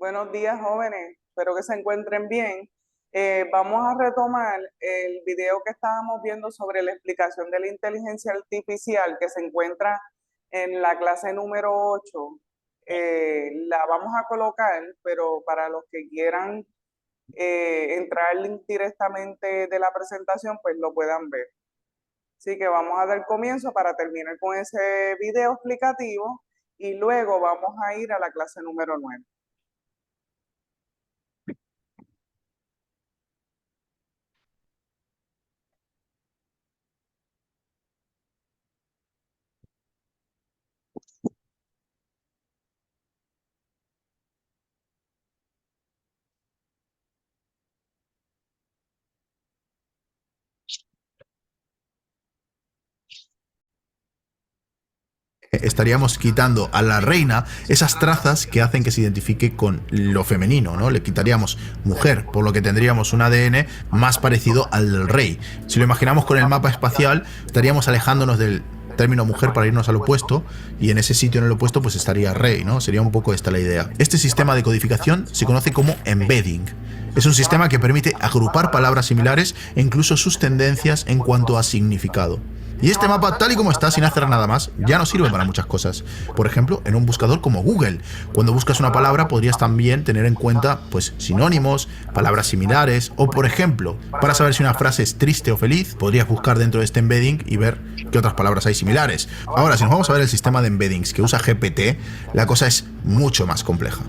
Buenos días, jóvenes. Espero que se encuentren bien. Vamos a retomar el video que estábamos viendo sobre la explicación de la inteligencia artificial que se encuentra en la clase número 8. La vamos a colocar, pero para los que quieran entrar directamente de la presentación, pues lo puedan ver. Así que vamos a dar comienzo para terminar con ese video explicativo y luego vamos a ir a la clase número 9. Estaríamos quitando a la reina esas trazas que hacen que se identifique con lo femenino, ¿no? Le quitaríamos mujer, por lo que tendríamos un ADN más parecido al del rey. Si lo imaginamos con el mapa espacial, estaríamos alejándonos del término mujer para irnos al opuesto, y en ese sitio en el opuesto pues estaría rey, ¿no? Sería un poco esta la idea. Este sistema de codificación se conoce como embedding. Es un sistema que permite agrupar palabras similares e incluso sus tendencias en cuanto a significado. Y este mapa, tal y como está, sin hacer nada más, ya nos sirve para muchas cosas. Por ejemplo, en un buscador como Google. Cuando buscas una palabra, podrías también tener en cuenta, pues, sinónimos, palabras similares, o por ejemplo, para saber si una frase es triste o feliz, podrías buscar dentro de este embedding y ver qué otras palabras hay similares. Ahora, si nos vamos a ver el sistema de embeddings que usa GPT, la cosa es mucho más compleja.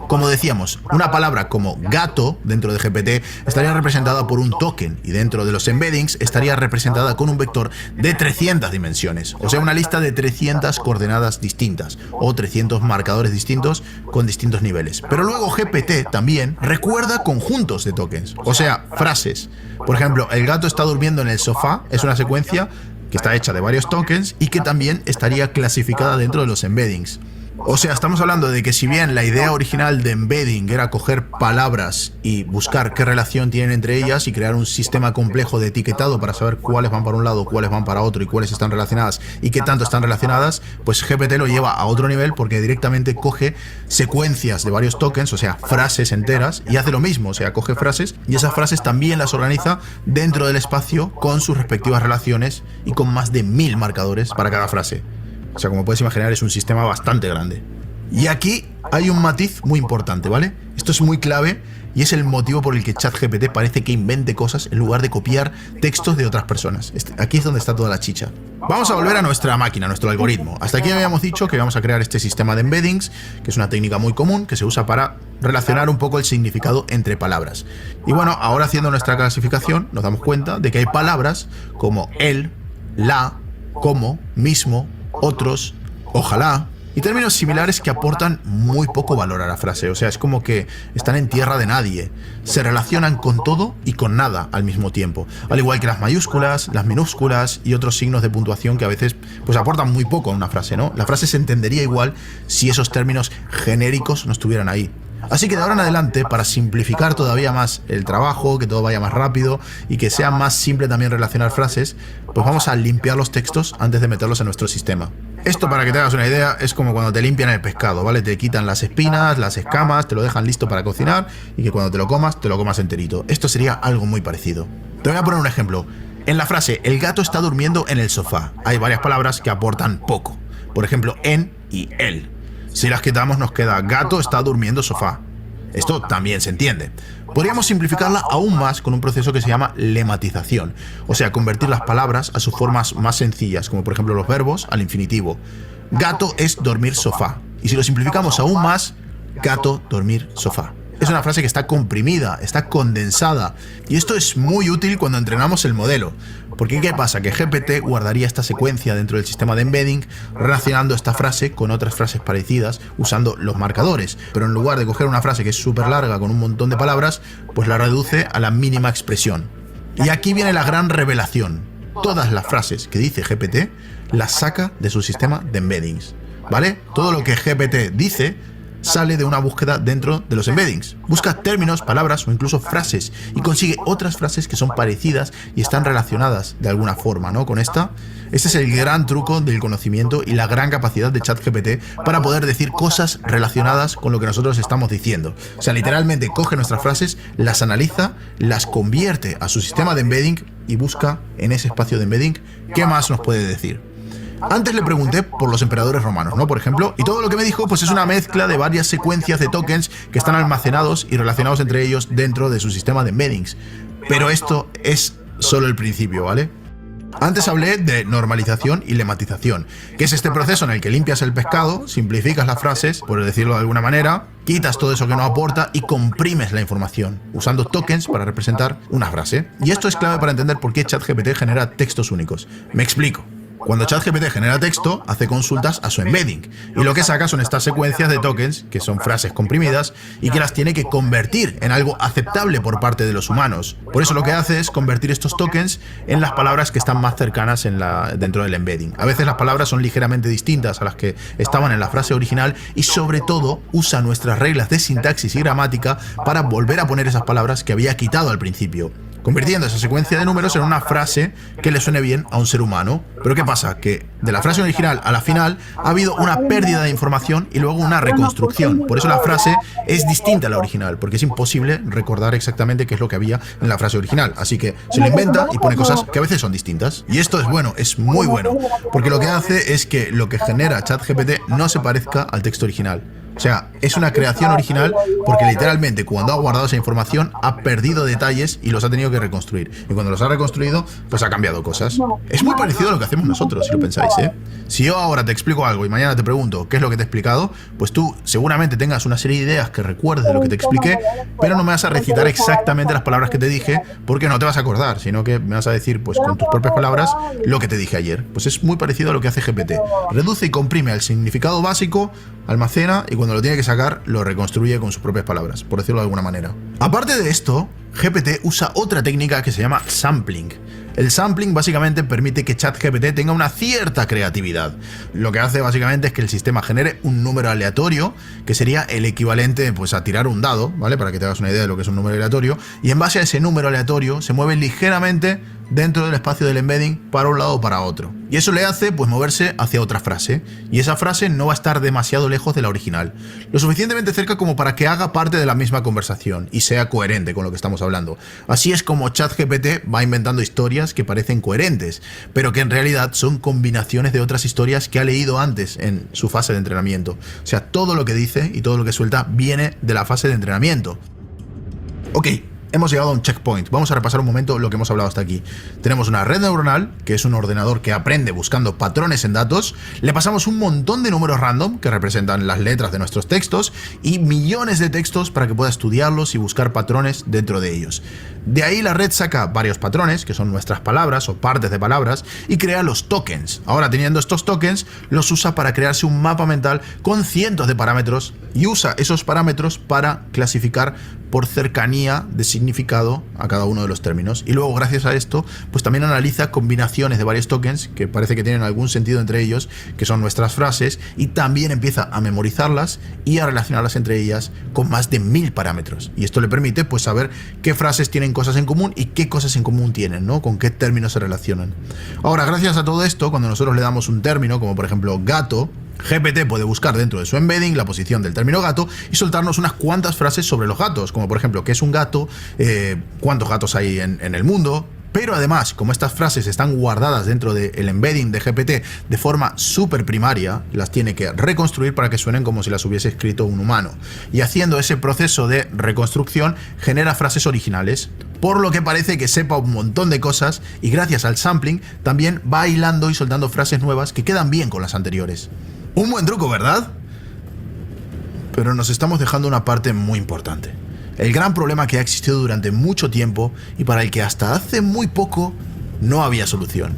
Como decíamos, una palabra como gato dentro de GPT estaría representada por un token, y dentro de los embeddings estaría representada con un vector de 300 dimensiones, o sea, una lista de 300 coordenadas distintas o 300 marcadores distintos con distintos niveles. Pero luego GPT también recuerda conjuntos de tokens, o sea, frases. Por ejemplo, el gato está durmiendo en el sofá es una secuencia que está hecha de varios tokens y que también estaría clasificada dentro de los embeddings. O sea, estamos hablando de que si bien la idea original de embedding era coger palabras y buscar qué relación tienen entre ellas y crear un sistema complejo de etiquetado para saber cuáles van para un lado, cuáles van para otro y cuáles están relacionadas y qué tanto están relacionadas, pues GPT lo lleva a otro nivel porque directamente coge secuencias de varios tokens, o sea, frases enteras, y hace lo mismo, o sea, coge frases y esas frases también las organiza dentro del espacio con sus respectivas relaciones y con más de 1000 marcadores para cada frase. O sea, como puedes imaginar, es un sistema bastante grande. Y aquí hay un matiz muy importante, ¿vale? Esto es muy clave y es el motivo por el que ChatGPT parece que invente cosas en lugar de copiar textos de otras personas. Aquí es donde está toda la chicha. Vamos a volver a nuestra máquina, a nuestro algoritmo. Hasta aquí habíamos dicho que vamos a crear este sistema de embeddings, que es una técnica muy común que se usa para relacionar un poco el significado entre palabras. Y bueno, ahora haciendo nuestra clasificación nos damos cuenta de que hay palabras como el, la, como, mismo, otros, ojalá, y términos similares que aportan muy poco valor a la frase. O sea, es como que están en tierra de nadie. Se relacionan con todo y con nada al mismo tiempo. Al igual que las mayúsculas, las minúsculas y otros signos de puntuación que a veces pues aportan muy poco a una frase, ¿no? La frase se entendería igual si esos términos genéricos no estuvieran ahí. Así que de ahora en adelante, para simplificar todavía más el trabajo, que todo vaya más rápido y que sea más simple también relacionar frases, pues vamos a limpiar los textos antes de meterlos en nuestro sistema. Esto, para que te hagas una idea, es como cuando te limpian el pescado, ¿vale? Te quitan las espinas, las escamas, te lo dejan listo para cocinar y que cuando te lo comas enterito. Esto sería algo muy parecido. Te voy a poner un ejemplo. En la frase, el gato está durmiendo en el sofá, hay varias palabras que aportan poco. Por ejemplo, en y el. Si las quitamos nos queda gato está durmiendo sofá. Esto también se entiende. Podríamos simplificarla aún más con un proceso que se llama lematización, o sea, convertir las palabras a sus formas más sencillas, como por ejemplo los verbos al infinitivo. Gato es dormir sofá. Y si lo simplificamos aún más, gato, dormir, sofá. Es una frase que está comprimida, está condensada, y esto es muy útil cuando entrenamos el modelo. Porque ¿qué pasa? Que GPT guardaría esta secuencia dentro del sistema de embedding, relacionando esta frase con otras frases parecidas usando los marcadores. Pero en lugar de coger una frase que es súper larga con un montón de palabras, pues la reduce a la mínima expresión. Y aquí viene la gran revelación. Todas las frases que dice GPT las saca de su sistema de embeddings, ¿vale? Todo lo que GPT dice sale de una búsqueda dentro de los embeddings. Busca términos, palabras o incluso frases y consigue otras frases que son parecidas y están relacionadas de alguna forma, ¿no? Con esta. Este es el gran truco del conocimiento y la gran capacidad de ChatGPT para poder decir cosas relacionadas con lo que nosotros estamos diciendo. O sea, literalmente coge nuestras frases, las analiza, las convierte a su sistema de embedding y busca en ese espacio de embedding qué más nos puede decir. Antes le pregunté por los emperadores romanos, ¿no? Por ejemplo, y todo lo que me dijo pues es una mezcla de varias secuencias de tokens que están almacenados y relacionados entre ellos dentro de su sistema de embeddings. Pero esto es solo el principio, ¿vale? Antes hablé de normalización y lematización, que es este proceso en el que limpias el pescado, simplificas las frases, por decirlo de alguna manera, quitas todo eso que no aporta y comprimes la información, usando tokens para representar una frase. Y esto es clave para entender por qué ChatGPT genera textos únicos. Me explico. Cuando ChatGPT genera texto, hace consultas a su embedding, y lo que saca son estas secuencias de tokens, que son frases comprimidas, y que las tiene que convertir en algo aceptable por parte de los humanos. Por eso lo que hace es convertir estos tokens en las palabras que están más cercanas dentro del embedding. A veces las palabras son ligeramente distintas a las que estaban en la frase original, y sobre todo usa nuestras reglas de sintaxis y gramática para volver a poner esas palabras que había quitado al principio, convirtiendo esa secuencia de números en una frase que le suene bien a un ser humano. Pero ¿qué pasa? Que de la frase original a la final ha habido una pérdida de información y luego una reconstrucción. Por eso la frase es distinta a la original, porque es imposible recordar exactamente qué es lo que había en la frase original. Así que se lo inventa y pone cosas que a veces son distintas. Y esto es bueno, es muy bueno, porque lo que hace es que lo que genera ChatGPT no se parezca al texto original. O sea, es una creación original porque literalmente cuando ha guardado esa información ha perdido detalles y los ha tenido que reconstruir. Y cuando los ha reconstruido, pues ha cambiado cosas. Es muy parecido a lo que hacemos nosotros, si lo pensáis, ¿eh? Si yo ahora te explico algo y mañana te pregunto qué es lo que te he explicado, pues tú seguramente tengas una serie de ideas que recuerdes de lo que te expliqué, pero no me vas a recitar exactamente las palabras que te dije porque no te vas a acordar, sino que me vas a decir, pues con tus propias palabras, lo que te dije ayer. Pues es muy parecido a lo que hace GPT. Reduce y comprime el significado básico, almacena y cuando lo tiene que sacar, lo reconstruye con sus propias palabras, por decirlo de alguna manera. Aparte de esto, GPT usa otra técnica que se llama sampling. El sampling básicamente permite que ChatGPT tenga una cierta creatividad. Lo que hace básicamente es que el sistema genere un número aleatorio, que sería el equivalente pues, a tirar un dado, ¿vale? Para que te hagas una idea de lo que es un número aleatorio. Y en base a ese número aleatorio se mueve ligeramente dentro del espacio del embedding para un lado o para otro. Y eso le hace pues moverse hacia otra frase. Y esa frase no va a estar demasiado lejos de la original. Lo suficientemente cerca como para que haga parte de la misma conversación y sea coherente con lo que estamos hablando. Así es como ChatGPT va inventando historias que parecen coherentes, pero que en realidad son combinaciones de otras historias que ha leído antes en su fase de entrenamiento. O sea, todo lo que dice y todo lo que suelta viene de la fase de entrenamiento. Ok. Hemos llegado a un checkpoint. Vamos a repasar un momento lo que hemos hablado hasta aquí. Tenemos una red neuronal, que es un ordenador que aprende buscando patrones en datos. Le pasamos un montón de números random, que representan las letras de nuestros textos, y millones de textos para que pueda estudiarlos y buscar patrones dentro de ellos. De ahí la red saca varios patrones, que son nuestras palabras o partes de palabras, y crea los tokens. Ahora, teniendo estos tokens, los usa para crearse un mapa mental con cientos de parámetros, y usa esos parámetros para clasificar por cercanía de significado a cada uno de los términos. Y luego, gracias a esto, pues también analiza combinaciones de varios tokens que parece que tienen algún sentido entre ellos, que son nuestras frases, y también empieza a memorizarlas y a relacionarlas entre ellas con más de 1000 parámetros. Y esto le permite pues saber qué frases tienen cosas en común y qué cosas en común tienen, ¿no? Con qué términos se relacionan. Ahora, gracias a todo esto, cuando nosotros le damos un término, como por ejemplo gato, GPT puede buscar dentro de su embedding la posición del término gato y soltarnos unas cuantas frases sobre los gatos, como por ejemplo, ¿qué es un gato? ¿Cuántos gatos hay en el mundo? Pero además, como estas frases están guardadas dentro del embedding de GPT de forma súper primaria, las tiene que reconstruir para que suenen como si las hubiese escrito un humano. Y haciendo ese proceso de reconstrucción, genera frases originales. Por lo que parece que sepa un montón de cosas y gracias al sampling también va hilando y soltando frases nuevas que quedan bien con las anteriores. Un buen truco, ¿verdad? Pero nos estamos dejando una parte muy importante. El gran problema que ha existido durante mucho tiempo y para el que hasta hace muy poco no había solución.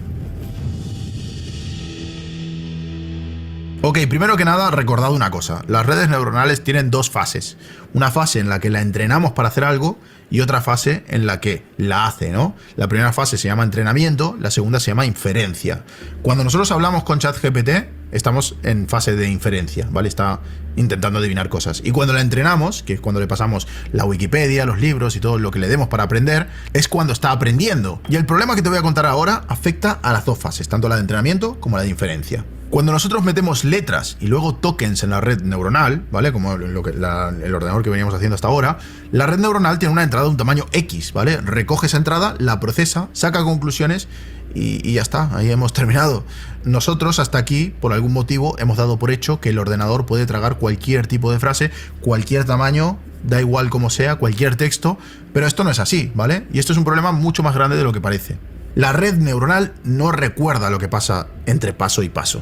Ok, primero que nada, recordad una cosa. Las redes neuronales tienen dos fases. Una fase en la que la entrenamos para hacer algo y otra fase en la que la hace, ¿no? La primera fase se llama entrenamiento, la segunda se llama inferencia. Cuando nosotros hablamos con ChatGPT, estamos en fase de inferencia, ¿vale? Está intentando adivinar cosas. Y cuando la entrenamos, que es cuando le pasamos la Wikipedia, los libros y todo lo que le demos para aprender, es cuando está aprendiendo. Y el problema que te voy a contar ahora afecta a las dos fases, tanto la de entrenamiento como la de inferencia. Cuando nosotros metemos letras y luego tokens en la red neuronal, ¿vale? Como el ordenador que veníamos haciendo hasta ahora, la red neuronal tiene una entrada de un tamaño X, ¿vale? Recoge esa entrada, la procesa, saca conclusiones y ya está, ahí hemos terminado. Nosotros hasta aquí, por algún motivo, hemos dado por hecho que el ordenador puede tragar cualquier tipo de frase, cualquier tamaño, da igual como sea, cualquier texto, pero esto no es así, ¿vale? Y esto es un problema mucho más grande de lo que parece. La red neuronal no recuerda lo que pasa entre paso y paso.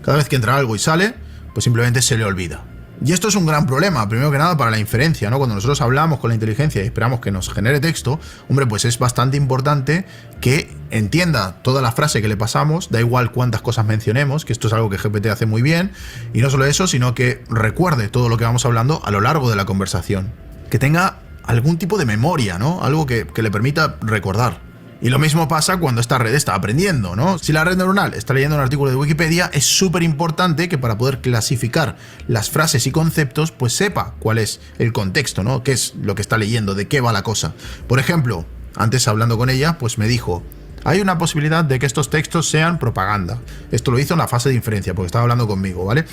Cada vez que entra algo y sale, pues simplemente se le olvida. Y esto es un gran problema, primero que nada para la inferencia, ¿no? Cuando nosotros hablamos con la inteligencia y esperamos que nos genere texto, hombre, pues es bastante importante que entienda toda la frase que le pasamos, da igual cuántas cosas mencionemos, que esto es algo que GPT hace muy bien, y no solo eso, sino que recuerde todo lo que vamos hablando a lo largo de la conversación. Que tenga algún tipo de memoria, ¿no? Algo que le permita recordar. Y lo mismo pasa cuando esta red está aprendiendo, ¿no? Si la red neuronal está leyendo un artículo de Wikipedia, es súper importante que para poder clasificar las frases y conceptos, pues sepa cuál es el contexto, ¿no? ¿Qué es lo que está leyendo? ¿De qué va la cosa? Por ejemplo, antes hablando con ella, pues me dijo: hay una posibilidad de que estos textos sean propaganda. Esto lo hizo en la fase de inferencia, porque estaba hablando conmigo, ¿vale?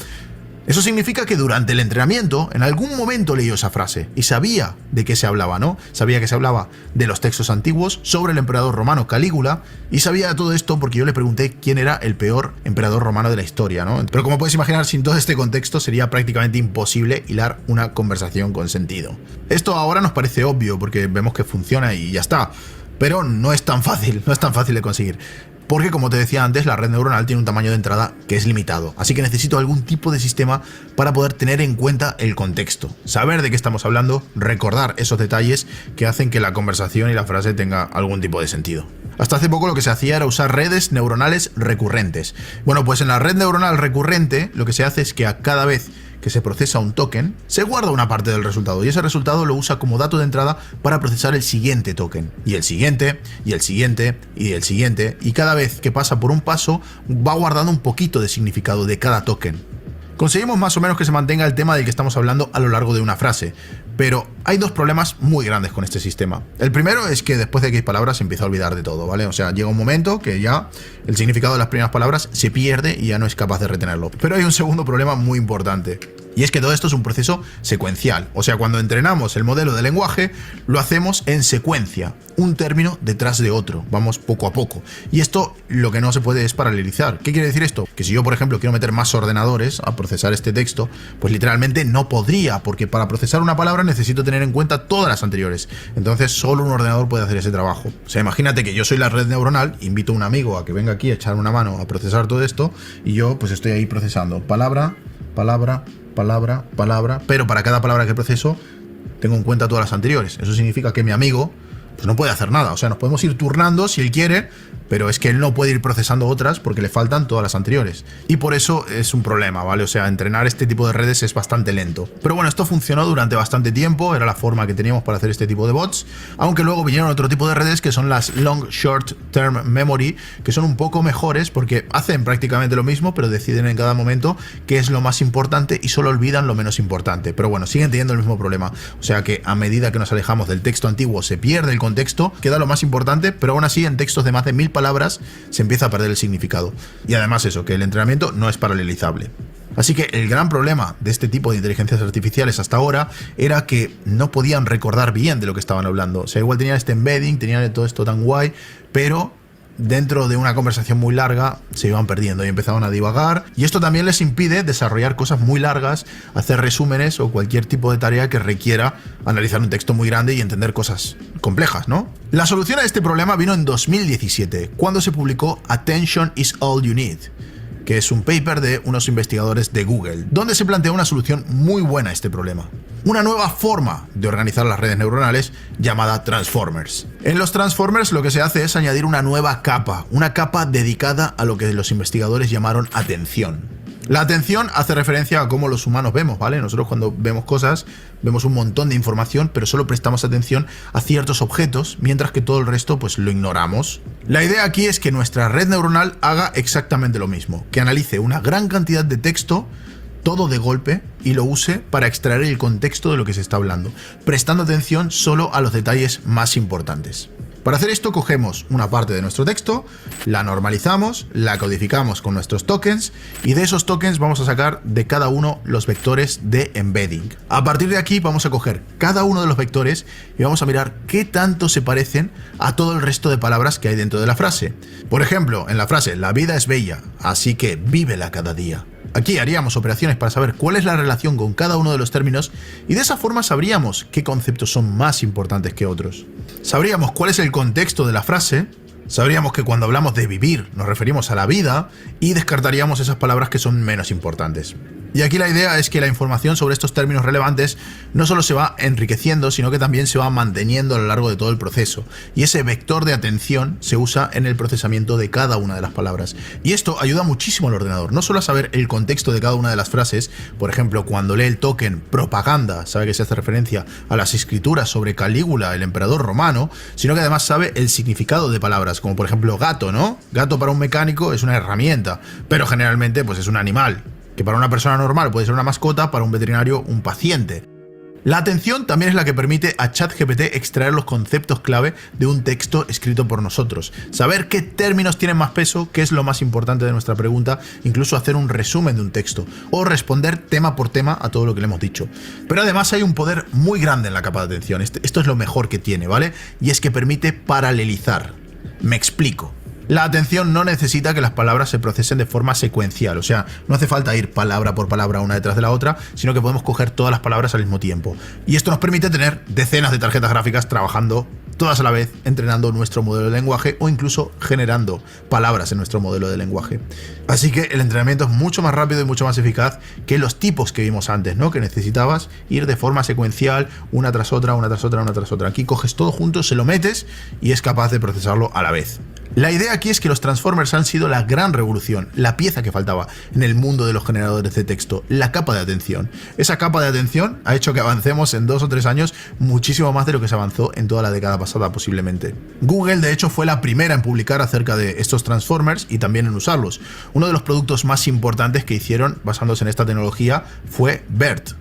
Eso significa que durante el entrenamiento, en algún momento leyó esa frase y sabía de qué se hablaba, ¿no? Sabía que se hablaba de los textos antiguos sobre el emperador romano Calígula y sabía todo esto porque yo le pregunté quién era el peor emperador romano de la historia, ¿no? Pero como puedes imaginar, sin todo este contexto sería prácticamente imposible hilar una conversación con sentido. Esto ahora nos parece obvio porque vemos que funciona y ya está, pero no es tan fácil de conseguir. Porque, como te decía antes, la red neuronal tiene un tamaño de entrada que es limitado. Así que necesito algún tipo de sistema para poder tener en cuenta el contexto, saber de qué estamos hablando, recordar esos detalles que hacen que la conversación y la frase tenga algún tipo de sentido. Hasta hace poco lo que se hacía era usar redes neuronales recurrentes. Bueno, pues en la red neuronal recurrente lo que se hace es que a cada vez que se procesa un token, se guarda una parte del resultado y ese resultado lo usa como dato de entrada para procesar el siguiente token, y el siguiente, y el siguiente, y el siguiente, y cada vez que pasa por un paso va guardando un poquito de significado de cada token. Conseguimos más o menos que se mantenga el tema del que estamos hablando a lo largo de una frase, pero hay dos problemas muy grandes con este sistema. El primero es que después de X palabras se empieza a olvidar de todo, ¿vale? O sea, llega un momento que ya el significado de las primeras palabras se pierde y ya no es capaz de retenerlo. Pero hay un segundo problema muy importante. Y es que todo esto es un proceso secuencial. O sea, cuando entrenamos el modelo de lenguaje, lo hacemos en secuencia, un término detrás de otro. Vamos poco a poco. Y esto lo que no se puede es paralelizar. ¿Qué quiere decir esto? Que si yo, por ejemplo, quiero meter más ordenadores a procesar este texto, pues literalmente no podría, porque para procesar una palabra necesito tener en cuenta todas las anteriores. Entonces, solo un ordenador puede hacer ese trabajo. O sea, imagínate que yo soy la red neuronal, invito a un amigo a que venga aquí a echar una mano a procesar todo esto, y yo pues estoy ahí procesando palabra, palabra, palabra, palabra, pero para cada palabra que proceso tengo en cuenta todas las anteriores. Eso significa que mi amigo pues no puede hacer nada. O sea, nos podemos ir turnando si él quiere, pero es que él no puede ir procesando otras porque le faltan todas las anteriores. Y por eso es un problema, ¿vale? O sea, entrenar este tipo de redes es bastante lento. Pero bueno, esto funcionó durante bastante tiempo, era la forma que teníamos para hacer este tipo de bots, aunque luego vinieron otro tipo de redes que son las Long Short Term Memory, que son un poco mejores porque hacen prácticamente lo mismo, pero deciden en cada momento qué es lo más importante y solo olvidan lo menos importante. Pero bueno, siguen teniendo el mismo problema. O sea que a medida que nos alejamos del texto antiguo se pierde el contexto, queda lo más importante, pero aún así en textos de más de 1000 palabras se empieza a perder el significado. Y además eso, que el entrenamiento no es paralelizable. Así que el gran problema de este tipo de inteligencias artificiales hasta ahora era que no podían recordar bien de lo que estaban hablando. O sea, igual tenían este embedding, tenían todo esto tan guay, pero dentro de una conversación muy larga se iban perdiendo y empezaban a divagar, y esto también les impide desarrollar cosas muy largas, hacer resúmenes o cualquier tipo de tarea que requiera analizar un texto muy grande y entender cosas complejas, ¿no? La solución a este problema vino en 2017, cuando se publicó Attention is All You Need, que es un paper de unos investigadores de Google, donde se plantea una solución muy buena a este problema. Una nueva forma de organizar las redes neuronales llamada Transformers. En los Transformers lo que se hace es añadir una nueva capa, una capa dedicada a lo que los investigadores llamaron atención. La atención hace referencia a cómo los humanos vemos, ¿vale? Nosotros cuando vemos cosas, vemos un montón de información, pero solo prestamos atención a ciertos objetos, mientras que todo el resto, pues lo ignoramos. La idea aquí es que nuestra red neuronal haga exactamente lo mismo, que analice una gran cantidad de texto, todo de golpe, y lo use para extraer el contexto de lo que se está hablando, prestando atención solo a los detalles más importantes. Para hacer esto cogemos una parte de nuestro texto, la normalizamos, la codificamos con nuestros tokens y de esos tokens vamos a sacar de cada uno los vectores de embedding. A partir de aquí vamos a coger cada uno de los vectores y vamos a mirar qué tanto se parecen a todo el resto de palabras que hay dentro de la frase. Por ejemplo, en la frase "la vida es bella, así que vívela cada día". Aquí haríamos operaciones para saber cuál es la relación con cada uno de los términos y de esa forma sabríamos qué conceptos son más importantes que otros. Sabríamos cuál es el contexto de la frase, sabríamos que cuando hablamos de vivir nos referimos a la vida y descartaríamos esas palabras que son menos importantes. Y aquí la idea es que la información sobre estos términos relevantes no solo se va enriqueciendo, sino que también se va manteniendo a lo largo de todo el proceso. Y ese vector de atención se usa en el procesamiento de cada una de las palabras. Y esto ayuda muchísimo al ordenador, no solo a saber el contexto de cada una de las frases, por ejemplo, cuando lee el token propaganda, sabe que se hace referencia a las escrituras sobre Calígula, el emperador romano, sino que además sabe el significado de palabras, como por ejemplo gato, ¿no? Gato para un mecánico es una herramienta, pero generalmente pues es un animal, que para una persona normal puede ser una mascota, para un veterinario un paciente. La atención también es la que permite a ChatGPT extraer los conceptos clave de un texto escrito por nosotros, saber qué términos tienen más peso, qué es lo más importante de nuestra pregunta, incluso hacer un resumen de un texto o responder tema por tema a todo lo que le hemos dicho. Pero además hay un poder muy grande en la capa de atención, esto es lo mejor que tiene, ¿vale? Y es que permite paralelizar. Me explico. La atención no necesita que las palabras se procesen de forma secuencial, o sea, no hace falta ir palabra por palabra una detrás de la otra, sino que podemos coger todas las palabras al mismo tiempo. Y esto nos permite tener decenas de tarjetas gráficas trabajando todas a la vez, entrenando nuestro modelo de lenguaje o incluso generando palabras en nuestro modelo de lenguaje. Así que el entrenamiento es mucho más rápido y mucho más eficaz que los tipos que vimos antes, ¿no? Que necesitabas ir de forma secuencial, una tras otra, una tras otra, una tras otra. Aquí coges todo junto, se lo metes y es capaz de procesarlo a la vez. La idea aquí es que los Transformers han sido la gran revolución, la pieza que faltaba en el mundo de los generadores de texto, la capa de atención. Esa capa de atención ha hecho que avancemos en 2 o 3 años muchísimo más de lo que se avanzó en toda la década pasada posiblemente. Google de hecho fue la primera en publicar acerca de estos Transformers y también en usarlos. Uno de los productos más importantes que hicieron basándose en esta tecnología fue BERT.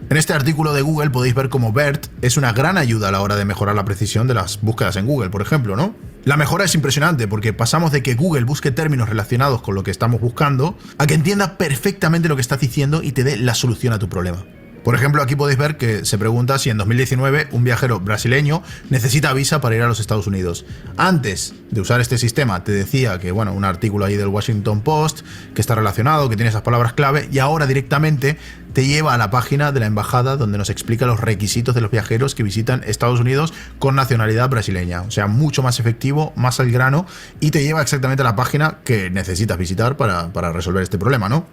En este artículo de Google podéis ver cómo BERT es una gran ayuda a la hora de mejorar la precisión de las búsquedas en Google, por ejemplo, ¿no? La mejora es impresionante porque pasamos de que Google busque términos relacionados con lo que estamos buscando a que entienda perfectamente lo que estás diciendo y te dé la solución a tu problema. Por ejemplo, aquí podéis ver que se pregunta si en 2019 un viajero brasileño necesita visa para ir a los Estados Unidos. Antes de usar este sistema te decía que, bueno, un artículo ahí del Washington Post que está relacionado, que tiene esas palabras clave, y ahora directamente te lleva a la página de la embajada donde nos explica los requisitos de los viajeros que visitan Estados Unidos con nacionalidad brasileña. O sea, mucho más efectivo, más al grano, y te lleva exactamente a la página que necesitas visitar para resolver este problema, ¿no?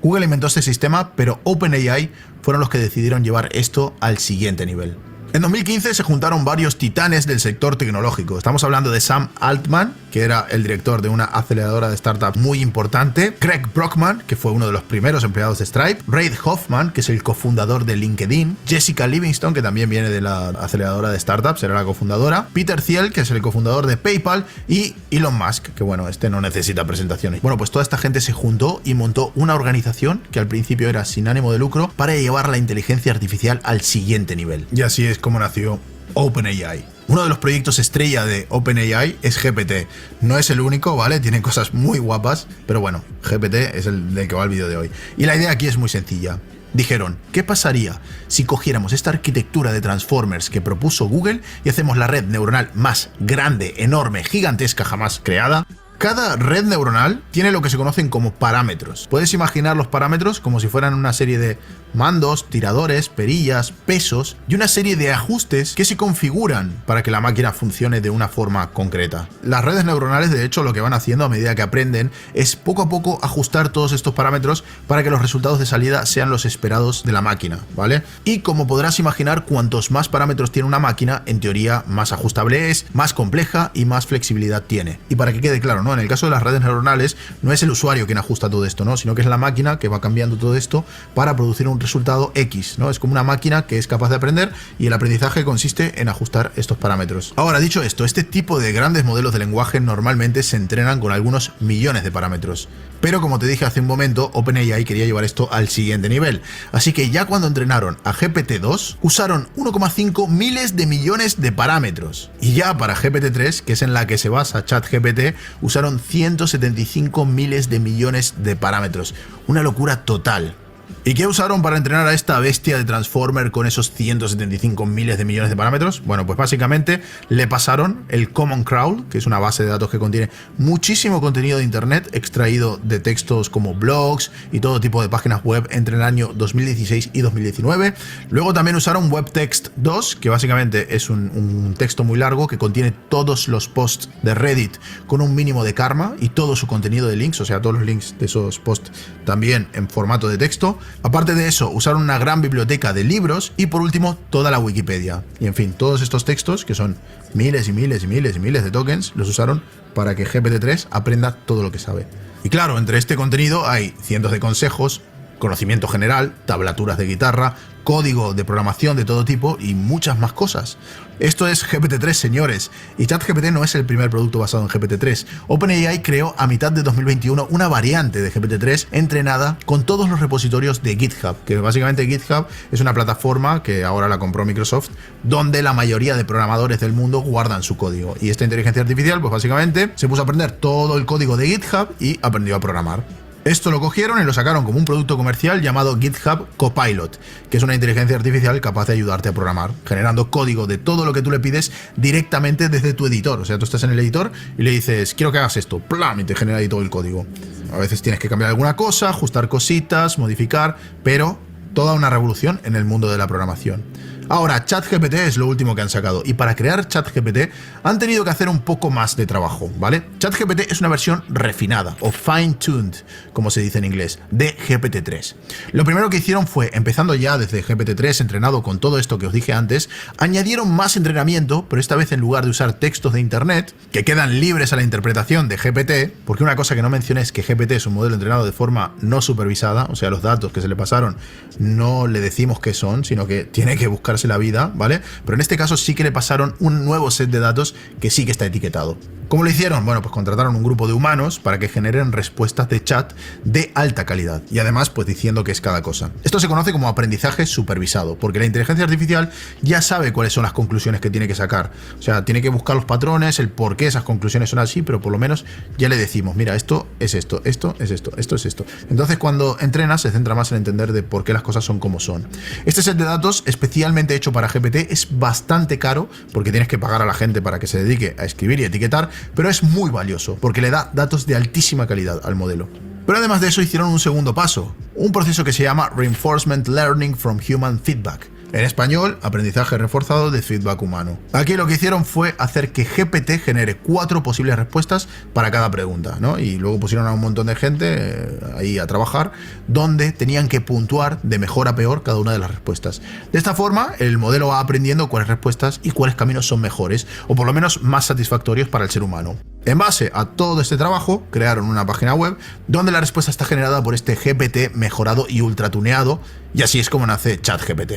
Google inventó este sistema, pero OpenAI fueron los que decidieron llevar esto al siguiente nivel. En 2015 se juntaron varios titanes del sector tecnológico. Estamos hablando de Sam Altman, que era el director de una aceleradora de startups muy importante, Greg Brockman, que fue uno de los primeros empleados de Stripe, Reid Hoffman, que es el cofundador de LinkedIn, Jessica Livingston, que también viene de la aceleradora de startups, era la cofundadora, Peter Thiel, que es el cofundador de PayPal, y Elon Musk, que bueno, este no necesita presentaciones. Bueno, pues toda esta gente se juntó y montó una organización que al principio era sin ánimo de lucro para llevar la inteligencia artificial al siguiente nivel. Y así es como nació OpenAI. Uno de los proyectos estrella de OpenAI es GPT. No es el único, ¿vale? Tiene cosas muy guapas, pero bueno, GPT es el del que va el vídeo de hoy. Y la idea aquí es muy sencilla. Dijeron, ¿qué pasaría si cogiéramos esta arquitectura de Transformers que propuso Google y hacemos la red neuronal más grande, enorme, gigantesca jamás creada? Cada red neuronal tiene lo que se conocen como parámetros. Puedes imaginar los parámetros como si fueran una serie de mandos, tiradores, perillas, pesos y una serie de ajustes que se configuran para que la máquina funcione de una forma concreta. Las redes neuronales, de hecho, lo que van haciendo a medida que aprenden es poco a poco ajustar todos estos parámetros para que los resultados de salida sean los esperados de la máquina, ¿vale? Y como podrás imaginar, cuantos más parámetros tiene una máquina, en teoría más ajustable es, más compleja y más flexibilidad tiene. Y para que quede claro, ¿no? En el caso de las redes neuronales no es el usuario quien ajusta todo esto, ¿no? Sino que es la máquina que va cambiando todo esto para producir un resultado X, ¿no? Es como una máquina que es capaz de aprender y el aprendizaje consiste en ajustar estos parámetros. Ahora, dicho esto, este tipo de grandes modelos de lenguaje normalmente se entrenan con algunos millones de parámetros. Pero como te dije hace un momento, OpenAI quería llevar esto al siguiente nivel. Así que ya cuando entrenaron a GPT-2, usaron 1,5 miles de millones de parámetros. Y ya para GPT-3, que es en la que se basa ChatGPT, usaron 175 miles de millones de parámetros. Una locura total. ¿Y qué usaron para entrenar a esta bestia de Transformer con esos 175 miles de millones de parámetros? Bueno, pues básicamente le pasaron el Common Crawl, que es una base de datos que contiene muchísimo contenido de internet extraído de textos como blogs y todo tipo de páginas web entre el año 2016 y 2019. Luego también usaron WebText 2, que básicamente es un texto muy largo que contiene todos los posts de Reddit con un mínimo de karma y todo su contenido de links, o sea, todos los links de esos posts también en formato de texto. Aparte de eso, usaron una gran biblioteca de libros y por último toda la Wikipedia. Y en fin, todos estos textos, que son miles y miles y miles y miles de tokens, los usaron para que GPT-3 aprenda todo lo que sabe. Y claro, entre este contenido hay cientos de consejos, conocimiento general, tablaturas de guitarra, código de programación de todo tipo y muchas más cosas. Esto es GPT-3, señores, y ChatGPT no es el primer producto basado en GPT-3. OpenAI creó a mitad de 2021 una variante de GPT-3 entrenada con todos los repositorios de GitHub, que básicamente GitHub es una plataforma que ahora la compró Microsoft, donde la mayoría de programadores del mundo guardan su código. Y esta inteligencia artificial, pues básicamente se puso a aprender todo el código de GitHub y aprendió a programar. Esto lo cogieron y lo sacaron como un producto comercial llamado GitHub Copilot, que es una inteligencia artificial capaz de ayudarte a programar, generando código de todo lo que tú le pides directamente desde tu editor. O sea, tú estás en el editor y le dices, quiero que hagas esto, ¡plam! Y te genera ahí todo el código. A veces tienes que cambiar alguna cosa, ajustar cositas, modificar, pero toda una revolución en el mundo de la programación. Ahora, ChatGPT es lo último que han sacado y para crear ChatGPT han tenido que hacer un poco más de trabajo, ¿vale? ChatGPT es una versión refinada o fine-tuned, como se dice en inglés, de GPT-3. Lo primero que hicieron fue, empezando ya desde GPT-3 entrenado con todo esto que os dije antes, añadieron más entrenamiento, pero esta vez en lugar de usar textos de internet, que quedan libres a la interpretación de GPT, porque una cosa que no mencioné es que GPT es un modelo entrenado de forma no supervisada, o sea, los datos que se le pasaron no le decimos qué son, sino que tiene que buscar la vida, ¿vale? Pero en este caso sí que le pasaron un nuevo set de datos que sí que está etiquetado. ¿Cómo lo hicieron? Bueno, pues contrataron un grupo de humanos para que generen respuestas de chat de alta calidad y además pues diciendo qué es cada cosa. Esto se conoce como aprendizaje supervisado, porque la inteligencia artificial ya sabe cuáles son las conclusiones que tiene que sacar. O sea, tiene que buscar los patrones, el por qué esas conclusiones son así, pero por lo menos ya le decimos, mira, esto es esto, esto es esto, esto es esto. Entonces cuando entrenas se centra más en entender de por qué las cosas son como son. Este set de datos especialmente hecho para GPT es bastante caro porque tienes que pagar a la gente para que se dedique a escribir y etiquetar, pero es muy valioso porque le da datos de altísima calidad al modelo. Pero además de eso hicieron un segundo paso, un proceso que se llama Reinforcement Learning from Human Feedback. En español, aprendizaje reforzado de feedback humano. Aquí lo que hicieron fue hacer que GPT genere 4 posibles respuestas para cada pregunta, ¿no? Y luego pusieron a un montón de gente ahí a trabajar, donde tenían que puntuar de mejor a peor cada una de las respuestas. De esta forma, el modelo va aprendiendo cuáles respuestas y cuáles caminos son mejores, o por lo menos más satisfactorios para el ser humano. En base a todo este trabajo, crearon una página web donde la respuesta está generada por este GPT mejorado y ultratuneado, y así es como nace ChatGPT.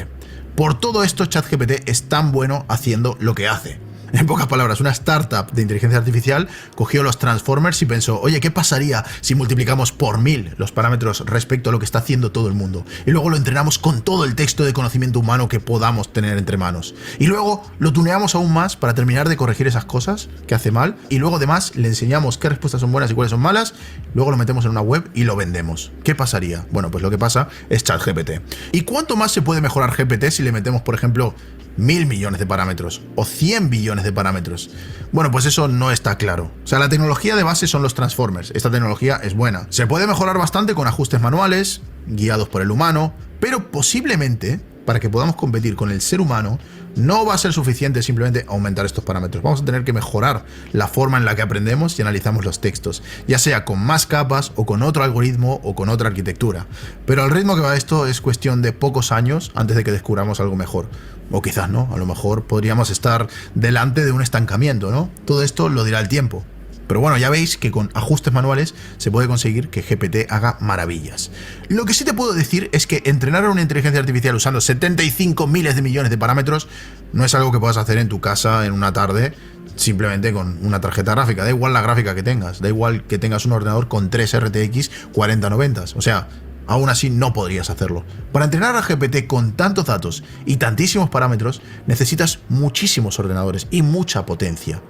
Por todo esto, ChatGPT es tan bueno haciendo lo que hace. En pocas palabras, una startup de inteligencia artificial cogió los Transformers y pensó, oye, ¿qué pasaría si multiplicamos por 1000 los parámetros respecto a lo que está haciendo todo el mundo? Y luego lo entrenamos con todo el texto de conocimiento humano que podamos tener entre manos. Y luego lo tuneamos aún más para terminar de corregir esas cosas que hace mal. Y luego además le enseñamos qué respuestas son buenas y cuáles son malas. Luego lo metemos en una web y lo vendemos. ¿Qué pasaría? Bueno, pues lo que pasa es ChatGPT. ¿Y cuánto más se puede mejorar GPT si le metemos, por ejemplo, 1000 millones de parámetros o 100 billones millones de parámetros. Bueno, pues eso no está claro. O sea, la tecnología de base son los transformers. Esta tecnología es buena. Se puede mejorar bastante con ajustes manuales, guiados por el humano, pero posiblemente, para que podamos competir con el ser humano, no va a ser suficiente simplemente aumentar estos parámetros. Vamos a tener que mejorar la forma en la que aprendemos y analizamos los textos, ya sea con más capas o con otro algoritmo o con otra arquitectura. Pero al ritmo que va esto es cuestión de pocos años antes de que descubramos algo mejor. O quizás no, a lo mejor podríamos estar delante de un estancamiento, ¿no? Todo esto lo dirá el tiempo. Pero bueno, ya veis que con ajustes manuales se puede conseguir que GPT haga maravillas. Lo que sí te puedo decir es que entrenar a una inteligencia artificial usando 75 miles de millones de parámetros no es algo que puedas hacer en tu casa en una tarde simplemente con una tarjeta gráfica. Da igual la gráfica que tengas, da igual que tengas un ordenador con 3 RTX 4090. O sea, aún así no podrías hacerlo. Para entrenar a GPT con tantos datos y tantísimos parámetros, necesitas muchísimos ordenadores y mucha potencia.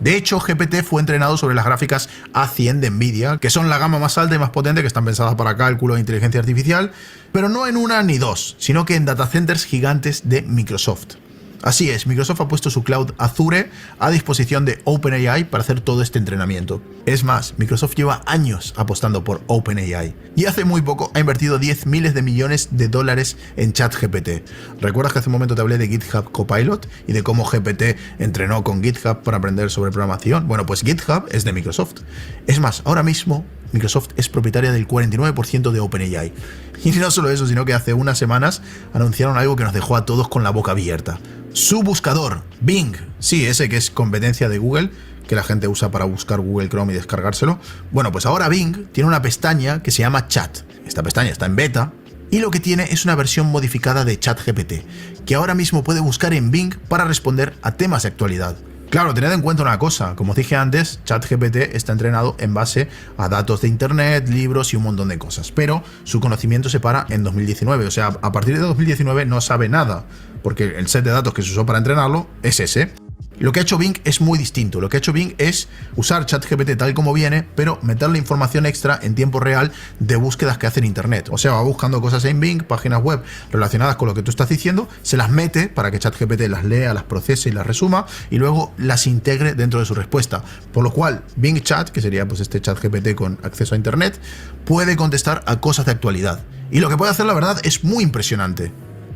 De hecho, GPT fue entrenado sobre las gráficas A100 de Nvidia, que son la gama más alta y más potente que están pensadas para cálculo de inteligencia artificial, pero no en una ni dos, sino que en datacenters gigantes de Microsoft. Así es, Microsoft ha puesto su cloud Azure a disposición de OpenAI para hacer todo este entrenamiento. Es más, Microsoft lleva años apostando por OpenAI y hace muy poco ha invertido 10 miles de millones de dólares en ChatGPT. ¿Recuerdas que hace un momento te hablé de GitHub Copilot y de cómo GPT entrenó con GitHub para aprender sobre programación? Bueno, pues GitHub es de Microsoft. Es más, ahora mismo Microsoft es propietaria del 49% de OpenAI. Y no solo eso, sino que hace unas semanas anunciaron algo que nos dejó a todos con la boca abierta. Su buscador, Bing, sí, ese que es competencia de Google, que la gente usa para buscar Google Chrome y descargárselo. Bueno, pues ahora Bing tiene una pestaña que se llama Chat. Esta pestaña está en beta y lo que tiene es una versión modificada de ChatGPT, que ahora mismo puede buscar en Bing para responder a temas de actualidad. Claro, tened en cuenta una cosa, como os dije antes, ChatGPT está entrenado en base a datos de internet, libros y un montón de cosas, pero su conocimiento se para en 2019, o sea, a partir de 2019 no sabe nada, porque el set de datos que se usó para entrenarlo es ese. Lo que ha hecho Bing es muy distinto. Lo que ha hecho Bing es usar ChatGPT tal como viene, pero meterle información extra en tiempo real de búsquedas que hace en internet. O sea, va buscando cosas en Bing, páginas web relacionadas con lo que tú estás diciendo, se las mete para que ChatGPT las lea, las procese y las resuma, y luego las integre dentro de su respuesta. Por lo cual, Bing Chat, que sería pues este ChatGPT con acceso a internet, puede contestar a cosas de actualidad. Y lo que puede hacer, la verdad, es muy impresionante.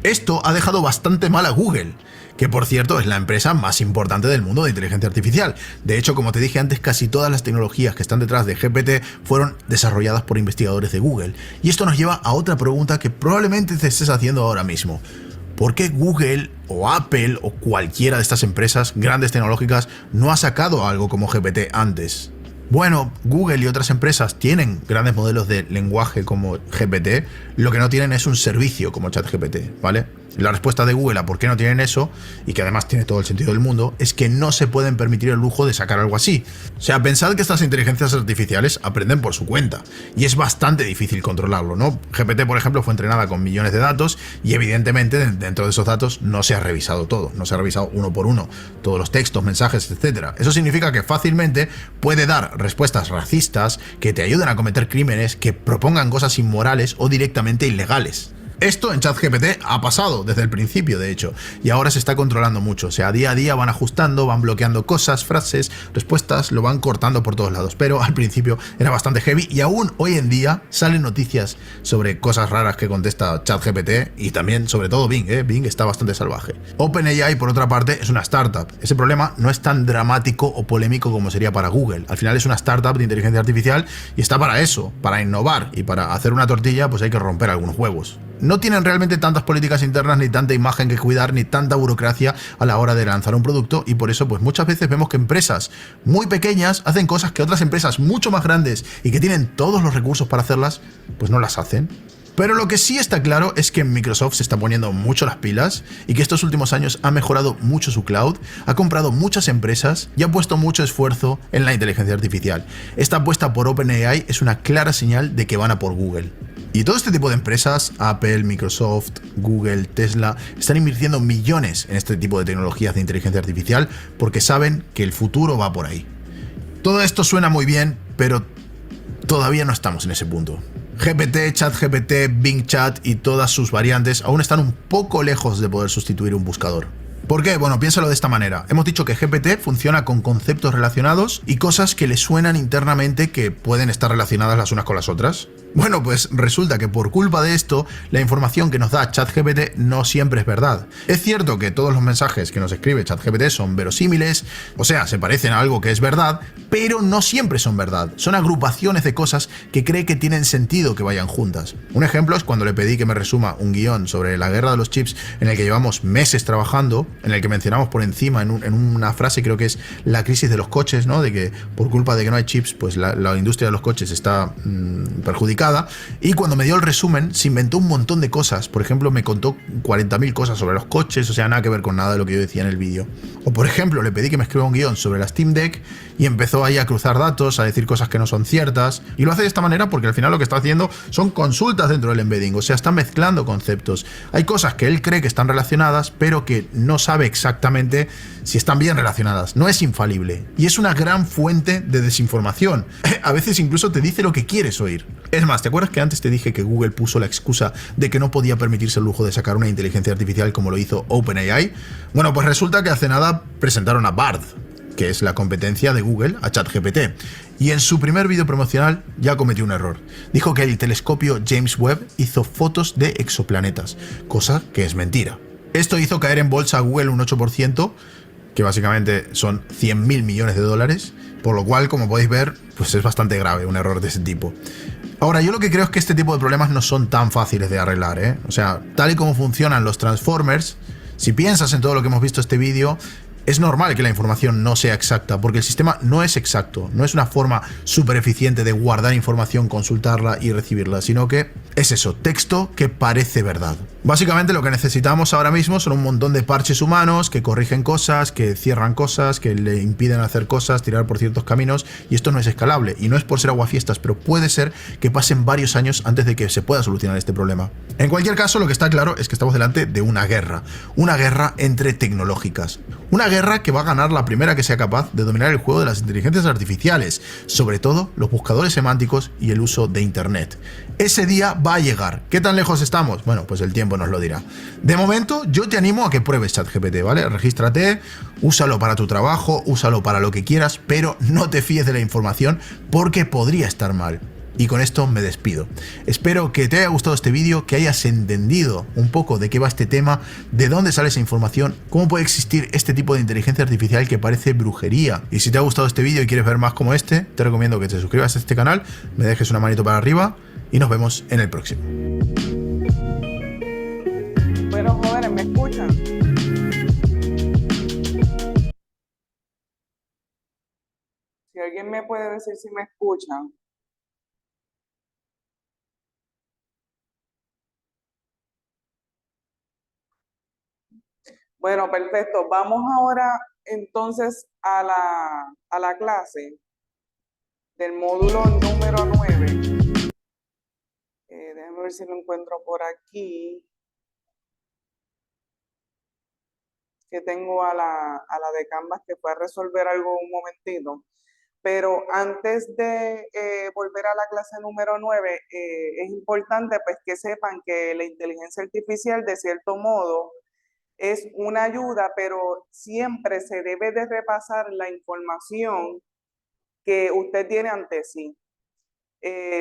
Esto ha dejado bastante mal a Google, que por cierto es la empresa más importante del mundo de inteligencia artificial. De hecho, como te dije antes, casi todas las tecnologías que están detrás de GPT fueron desarrolladas por investigadores de Google. Y esto nos lleva a otra pregunta que probablemente te estés haciendo ahora mismo. ¿Por qué Google o Apple o cualquiera de estas empresas grandes tecnológicas no ha sacado algo como GPT antes? Bueno, Google y otras empresas tienen grandes modelos de lenguaje como GPT, lo que no tienen es un servicio como ChatGPT, ¿vale? La respuesta de Google a por qué no tienen eso, y que además tiene todo el sentido del mundo, es que no se pueden permitir el lujo de sacar algo así. O sea, pensad que estas inteligencias artificiales aprenden por su cuenta, y es bastante difícil controlarlo, ¿no? GPT, por ejemplo, fue entrenada con millones de datos, y evidentemente dentro de esos datos no se ha revisado todo, no se ha revisado uno por uno, todos los textos, mensajes, etc. Eso significa que fácilmente puede dar respuestas racistas que te ayuden a cometer crímenes, que propongan cosas inmorales o directamente ilegales. Esto en ChatGPT ha pasado desde el principio, de hecho, y ahora se está controlando mucho. O sea, día a día van ajustando, van bloqueando cosas, frases, respuestas, lo van cortando por todos lados. Pero al principio era bastante heavy y aún hoy en día salen noticias sobre cosas raras que contesta ChatGPT y también, sobre todo, Bing. Bing está bastante salvaje. OpenAI, por otra parte, es una startup. Ese problema no es tan dramático o polémico como sería para Google. Al final es una startup de inteligencia artificial y está para eso, para innovar, y para hacer una tortilla pues hay que romper algunos huevos. No tienen realmente tantas políticas internas, ni tanta imagen que cuidar, ni tanta burocracia a la hora de lanzar un producto, y por eso pues muchas veces vemos que empresas muy pequeñas hacen cosas que otras empresas mucho más grandes y que tienen todos los recursos para hacerlas, pues no las hacen. Pero lo que sí está claro es que Microsoft se está poniendo mucho las pilas y que estos últimos años ha mejorado mucho su cloud, ha comprado muchas empresas y ha puesto mucho esfuerzo en la inteligencia artificial. Esta apuesta por OpenAI es una clara señal de que van a por Google. Y todo este tipo de empresas, Apple, Microsoft, Google, Tesla, están invirtiendo millones en este tipo de tecnologías de inteligencia artificial porque saben que el futuro va por ahí. Todo esto suena muy bien, pero todavía no estamos en ese punto. GPT, ChatGPT, Bing Chat y todas sus variantes aún están un poco lejos de poder sustituir un buscador. ¿Por qué? Bueno, piénsalo de esta manera. Hemos dicho que GPT funciona con conceptos relacionados y cosas que le suenan internamente que pueden estar relacionadas las unas con las otras. Bueno, pues resulta que por culpa de esto, la información que nos da ChatGPT no siempre es verdad. Es cierto que todos los mensajes que nos escribe ChatGPT son verosímiles, o sea, se parecen a algo que es verdad, pero no siempre son verdad. Son agrupaciones de cosas que cree que tienen sentido que vayan juntas. Un ejemplo es cuando le pedí que me resuma un guión sobre la guerra de los chips en el que llevamos meses trabajando, en el que mencionamos por encima en una frase, creo que es la crisis de los coches, ¿no? De que por culpa de que no hay chips, pues la industria de los coches está perjudicada. Y cuando me dio el resumen, se inventó un montón de cosas. Por ejemplo, me contó 40.000 cosas sobre los coches, o sea, nada que ver con nada de lo que yo decía en el vídeo. O por ejemplo, le pedí que me escriba un guión sobre la Steam Deck y empezó ahí a cruzar datos, a decir cosas que no son ciertas. Y lo hace de esta manera porque al final lo que está haciendo son consultas dentro del embedding, o sea, está mezclando conceptos. Hay cosas que él cree que están relacionadas, pero que no sabe exactamente si están bien relacionadas. No es infalible. Y es una gran fuente de desinformación. A veces incluso te dice lo que quieres oír. Es más, ¿te acuerdas que antes te dije que Google puso la excusa de que no podía permitirse el lujo de sacar una inteligencia artificial como lo hizo OpenAI? Bueno, pues resulta que hace nada presentaron a Bard, que es la competencia de Google a ChatGPT. Y en su primer vídeo promocional ya cometió un error. Dijo que el telescopio James Webb hizo fotos de exoplanetas, cosa que es mentira. Esto hizo caer en bolsa a Google un 8%, que básicamente son 100.000 millones de dólares, por lo cual, como podéis ver, pues es bastante grave un error de ese tipo. Ahora, yo lo que creo es que este tipo de problemas no son tan fáciles de arreglar, ¿eh? O sea, tal y como funcionan los Transformers, si piensas en todo lo que hemos visto en este vídeo, es normal que la información no sea exacta, porque el sistema no es exacto, no es una forma súper eficiente de guardar información, consultarla y recibirla, sino que es eso, texto que parece verdad. Básicamente lo que necesitamos ahora mismo son un montón de parches humanos que corrigen cosas, que cierran cosas, que le impiden hacer cosas, tirar por ciertos caminos, y esto no es escalable, y no es por ser aguafiestas, pero puede ser que pasen varios años antes de que se pueda solucionar este problema. En cualquier caso, lo que está claro es que estamos delante de una guerra entre tecnológicas. Una guerra que va a ganar la primera que sea capaz de dominar el juego de las inteligencias artificiales, sobre todo los buscadores semánticos y el uso de Internet. Ese día va a llegar. ¿Qué tan lejos estamos? Bueno, pues el tiempo nos lo dirá. De momento, yo te animo a que pruebes ChatGPT, ¿vale? Regístrate, úsalo para tu trabajo, úsalo para lo que quieras, pero no te fíes de la información porque podría estar mal. Y con esto me despido. Espero que te haya gustado este vídeo, que hayas entendido un poco de qué va este tema, de dónde sale esa información, cómo puede existir este tipo de inteligencia artificial que parece brujería. Y si te ha gustado este vídeo y quieres ver más como este, te recomiendo que te suscribas a este canal, me dejes una manito para arriba y nos vemos en el próximo. Bueno, jóvenes, ¿me escuchan? Si alguien me puede decir si me escuchan. Bueno, perfecto. Vamos ahora entonces a la clase del módulo número 9. Déjame ver si lo encuentro por aquí. Que tengo a la de Canvas que fue a resolver algo un momentito. Pero antes de volver a la clase número 9, es importante pues que sepan que la inteligencia artificial de cierto modo es una ayuda, pero siempre se debe de repasar la información que usted tiene ante sí.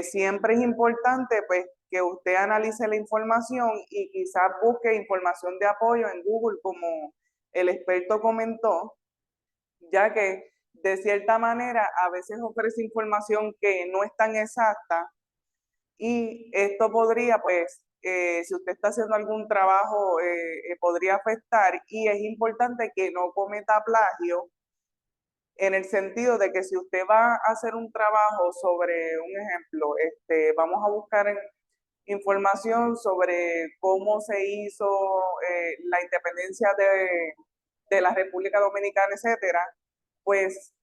Siempre es importante pues que usted analice la información y quizás busque información de apoyo en Google, como el experto comentó, ya que de cierta manera a veces ofrece información que no es tan exacta y esto podría, pues, si usted está haciendo algún trabajo, podría afectar, y es importante que no cometa plagio en el sentido de que si usted va a hacer un trabajo sobre un ejemplo, vamos a buscar información sobre cómo se hizo la independencia de la República Dominicana, etcétera, pues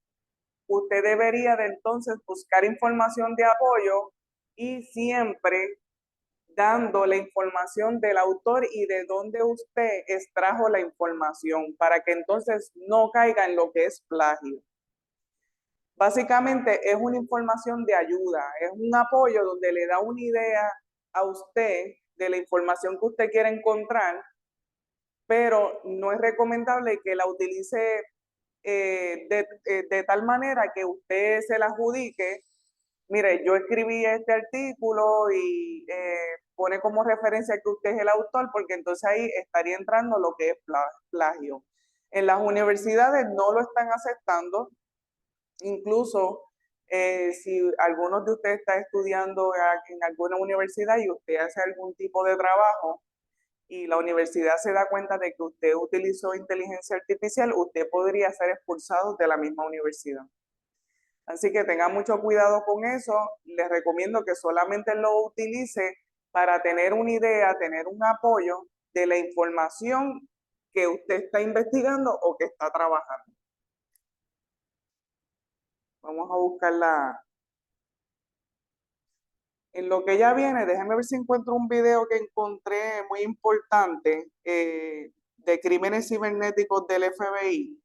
usted debería de entonces buscar información de apoyo y siempre dando la información del autor y de dónde usted extrajo la información para que entonces no caiga en lo que es plagio. Básicamente es una información de ayuda, es un apoyo donde le da una idea a usted de la información que usted quiere encontrar, pero no es recomendable que la utilice de tal manera que usted se la adjudique. Mire, yo escribí este artículo y pone como referencia que usted es el autor, porque entonces ahí estaría entrando lo que es plagio. En las universidades no lo están aceptando, incluso si algunos de ustedes está estudiando en alguna universidad y usted hace algún tipo de trabajo y la universidad se da cuenta de que usted utilizó inteligencia artificial, usted podría ser expulsado de la misma universidad. Así que tenga mucho cuidado con eso. Les recomiendo que solamente lo utilice para tener una idea, tener un apoyo de la información que usted está investigando o que está trabajando. Vamos a buscarla. En lo que ya viene, déjenme ver si encuentro un video que encontré muy importante de crímenes cibernéticos del FBI.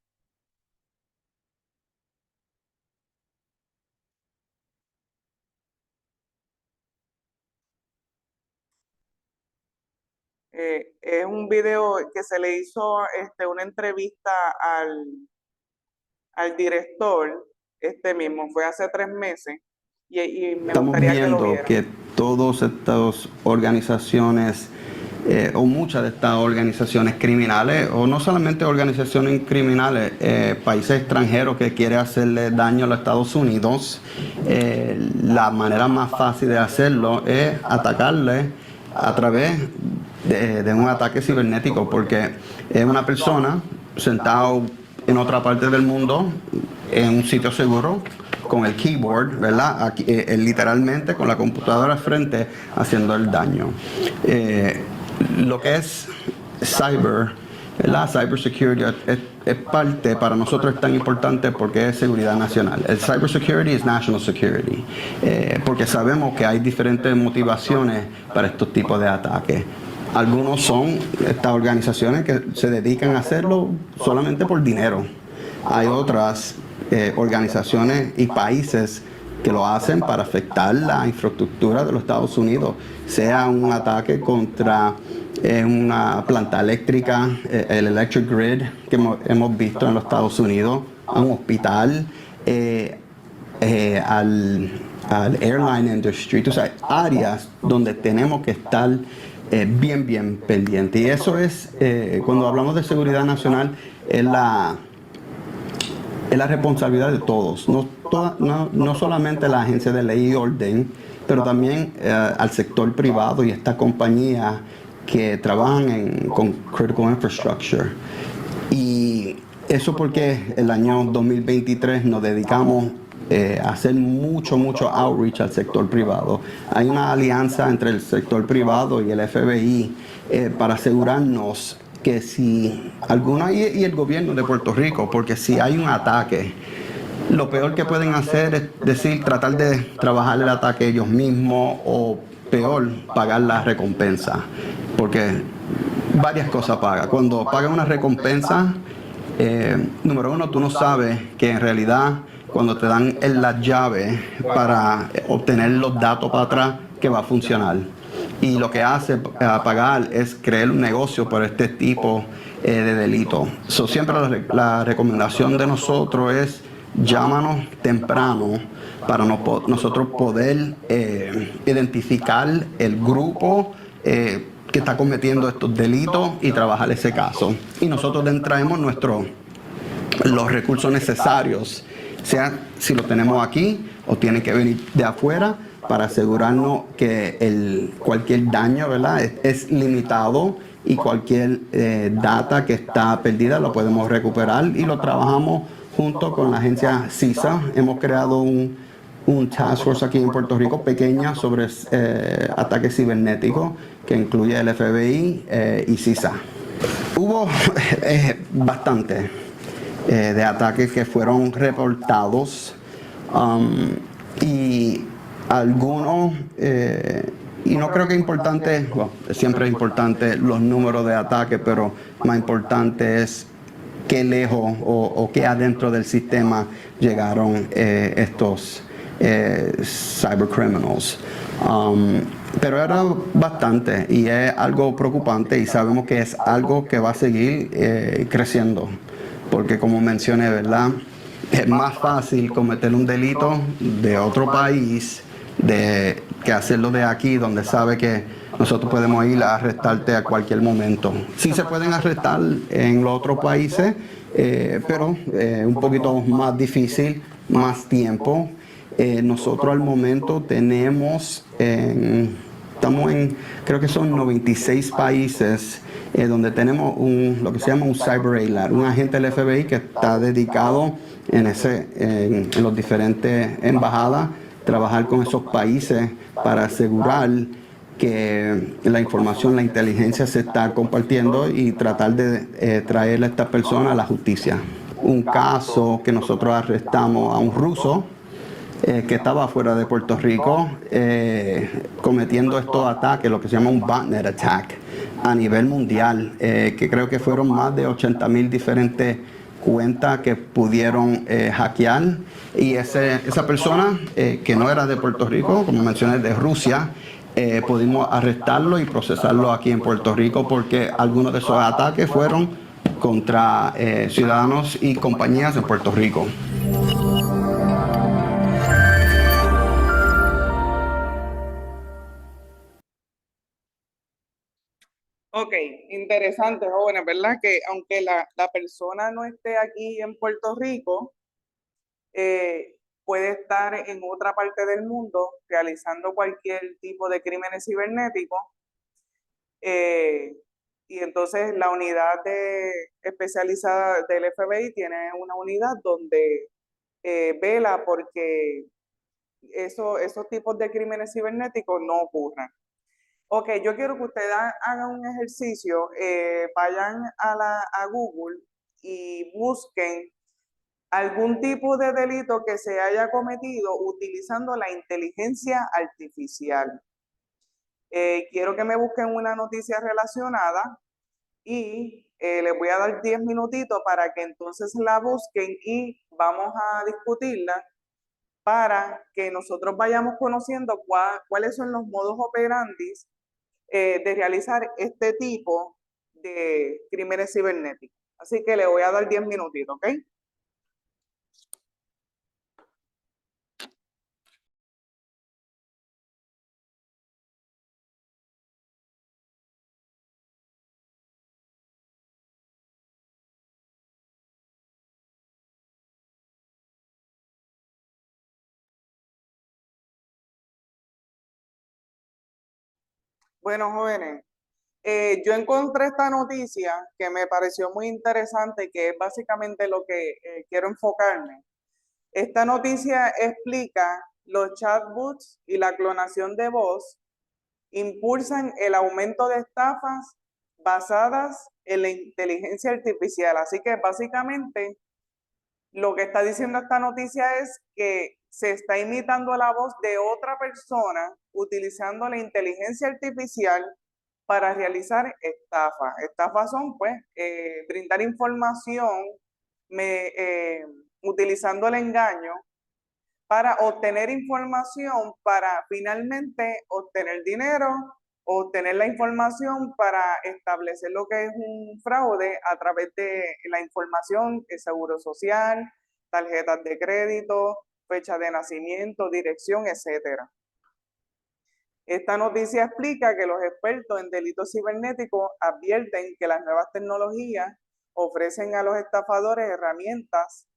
Es un video que se le hizo una entrevista al director, mismo, fue hace 3 meses, y me Estamos gustaría que lo viendo vieran. que todas estas organizaciones, o muchas de estas organizaciones criminales, o no solamente organizaciones criminales, países extranjeros que quieren hacerle daño a los Estados Unidos, la manera más fácil de hacerlo es atacarle a través de un ataque cibernético, porque es una persona sentada en otra parte del mundo, en un sitio seguro, con el keyboard, ¿verdad? Aquí, literalmente con la computadora al frente haciendo el daño. Lo que es cyber, ¿verdad? Cybersecurity es parte, para nosotros es tan importante porque es seguridad nacional. El cybersecurity es national security, porque sabemos que hay diferentes motivaciones para estos tipos de ataques. Algunos son estas organizaciones que se dedican a hacerlo solamente por dinero. Hay otras organizaciones y países que lo hacen para afectar la infraestructura de los Estados Unidos, sea un ataque contra una planta eléctrica, el electric grid que hemos visto en los Estados Unidos, a un hospital, al airline industry, o sea, áreas donde tenemos que estar bien pendiente. Y eso es, cuando hablamos de seguridad nacional, es la responsabilidad de todos, no solamente la agencia de ley y orden, pero también al sector privado y estas compañías que trabajan con critical infrastructure. Y eso porque el año 2023 nos dedicamos a hacer mucho outreach al sector privado. Hay una alianza entre el sector privado y el FBI para asegurarnos que si alguna, y el gobierno de Puerto Rico, porque si hay un ataque, lo peor que pueden hacer es tratar de trabajar el ataque ellos mismos, o peor, pagar la recompensa, porque varias cosas pagan. Cuando pagan una recompensa, número uno, tú no sabes que en realidad cuando te dan la llave para obtener los datos para atrás, que va a funcionar. Y lo que hace pagar es crear un negocio por este tipo de delito. Siempre la recomendación de nosotros es llámanos temprano para nosotros poder identificar el grupo que está cometiendo estos delitos y trabajar ese caso. Y nosotros le traemos los recursos necesarios, sea si lo tenemos aquí o tiene que venir de afuera, para asegurarnos que cualquier daño, ¿verdad?, es limitado, y cualquier data que está perdida lo podemos recuperar, y lo trabajamos junto con la agencia CISA. Hemos creado un task force aquí en Puerto Rico pequeña sobre ataques cibernéticos, que incluye el FBI y CISA. Hubo bastante de ataques que fueron reportados, y algunos, y no creo que es importante, bueno, siempre es importante los números de ataques, pero más importante es qué lejos o qué adentro del sistema llegaron estos cybercriminals. Pero era bastante y es algo preocupante y sabemos que es algo que va a seguir creciendo, porque como mencioné, ¿verdad? Es más fácil cometer un delito de otro país que hacerlo de aquí, donde sabe que nosotros podemos ir a arrestarte a cualquier momento. Sí se pueden arrestar en los otros países, pero un poquito más difícil, más tiempo. Nosotros al momento tenemos, estamos en, creo que son 96 países donde tenemos lo que se llama un cyber alert, un agente del FBI que está dedicado en los diferentes embajadas, trabajar con esos países para asegurar que la información, la inteligencia se está compartiendo y tratar de traer a estas personas a la justicia. Un caso que nosotros arrestamos a un ruso que estaba fuera de Puerto Rico cometiendo estos ataques, lo que se llama un botnet attack a nivel mundial, que creo que fueron más de 80,000 diferentes cuentas que pudieron hackear, y esa persona que no era de Puerto Rico, como mencioné, de Rusia, pudimos arrestarlo y procesarlo aquí en Puerto Rico, porque algunos de esos ataques fueron contra ciudadanos y compañías en Puerto Rico. Ok, interesante, jóvenes, ¿verdad? Que aunque la persona no esté aquí en Puerto Rico, puede estar en otra parte del mundo realizando cualquier tipo de crímenes cibernéticos. Y entonces la unidad especializada del FBI tiene una unidad donde vela porque esos tipos de crímenes cibernéticos no ocurran. Ok, yo quiero que ustedes hagan un ejercicio, vayan a Google y busquen algún tipo de delito que se haya cometido utilizando la inteligencia artificial. Quiero que me busquen una noticia relacionada y les voy a dar 10 minutitos para que entonces la busquen y vamos a discutirla para que nosotros vayamos conociendo cuáles son los modos operandi de realizar este tipo de crímenes cibernéticos. Así que le voy a dar 10 minutitos, ¿ok? Bueno, jóvenes, yo encontré esta noticia que me pareció muy interesante, que es básicamente lo que quiero enfocarme. Esta noticia explica los chatbots y la clonación de voz impulsan el aumento de estafas basadas en la inteligencia artificial. Así que básicamente lo que está diciendo esta noticia es que se está imitando la voz de otra persona utilizando la inteligencia artificial para realizar estafas. Estafas son, pues, brindar información utilizando el engaño para obtener información para finalmente obtener dinero, obtener la información para establecer lo que es un fraude a través de la información, el seguro social, tarjetas de crédito, fecha de nacimiento, dirección, etcétera. Esta noticia explica que los expertos en delitos cibernéticos advierten que las nuevas tecnologías ofrecen a los estafadores herramientas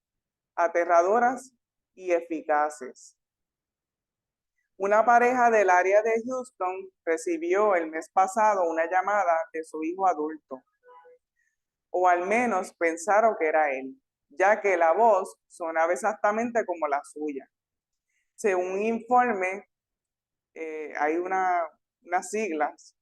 aterradoras y eficaces. Una pareja del área de Houston recibió el mes pasado una llamada de su hijo adulto, o al menos pensaron que era él, ya que la voz sonaba exactamente como la suya. Según un informe, hay unas siglas.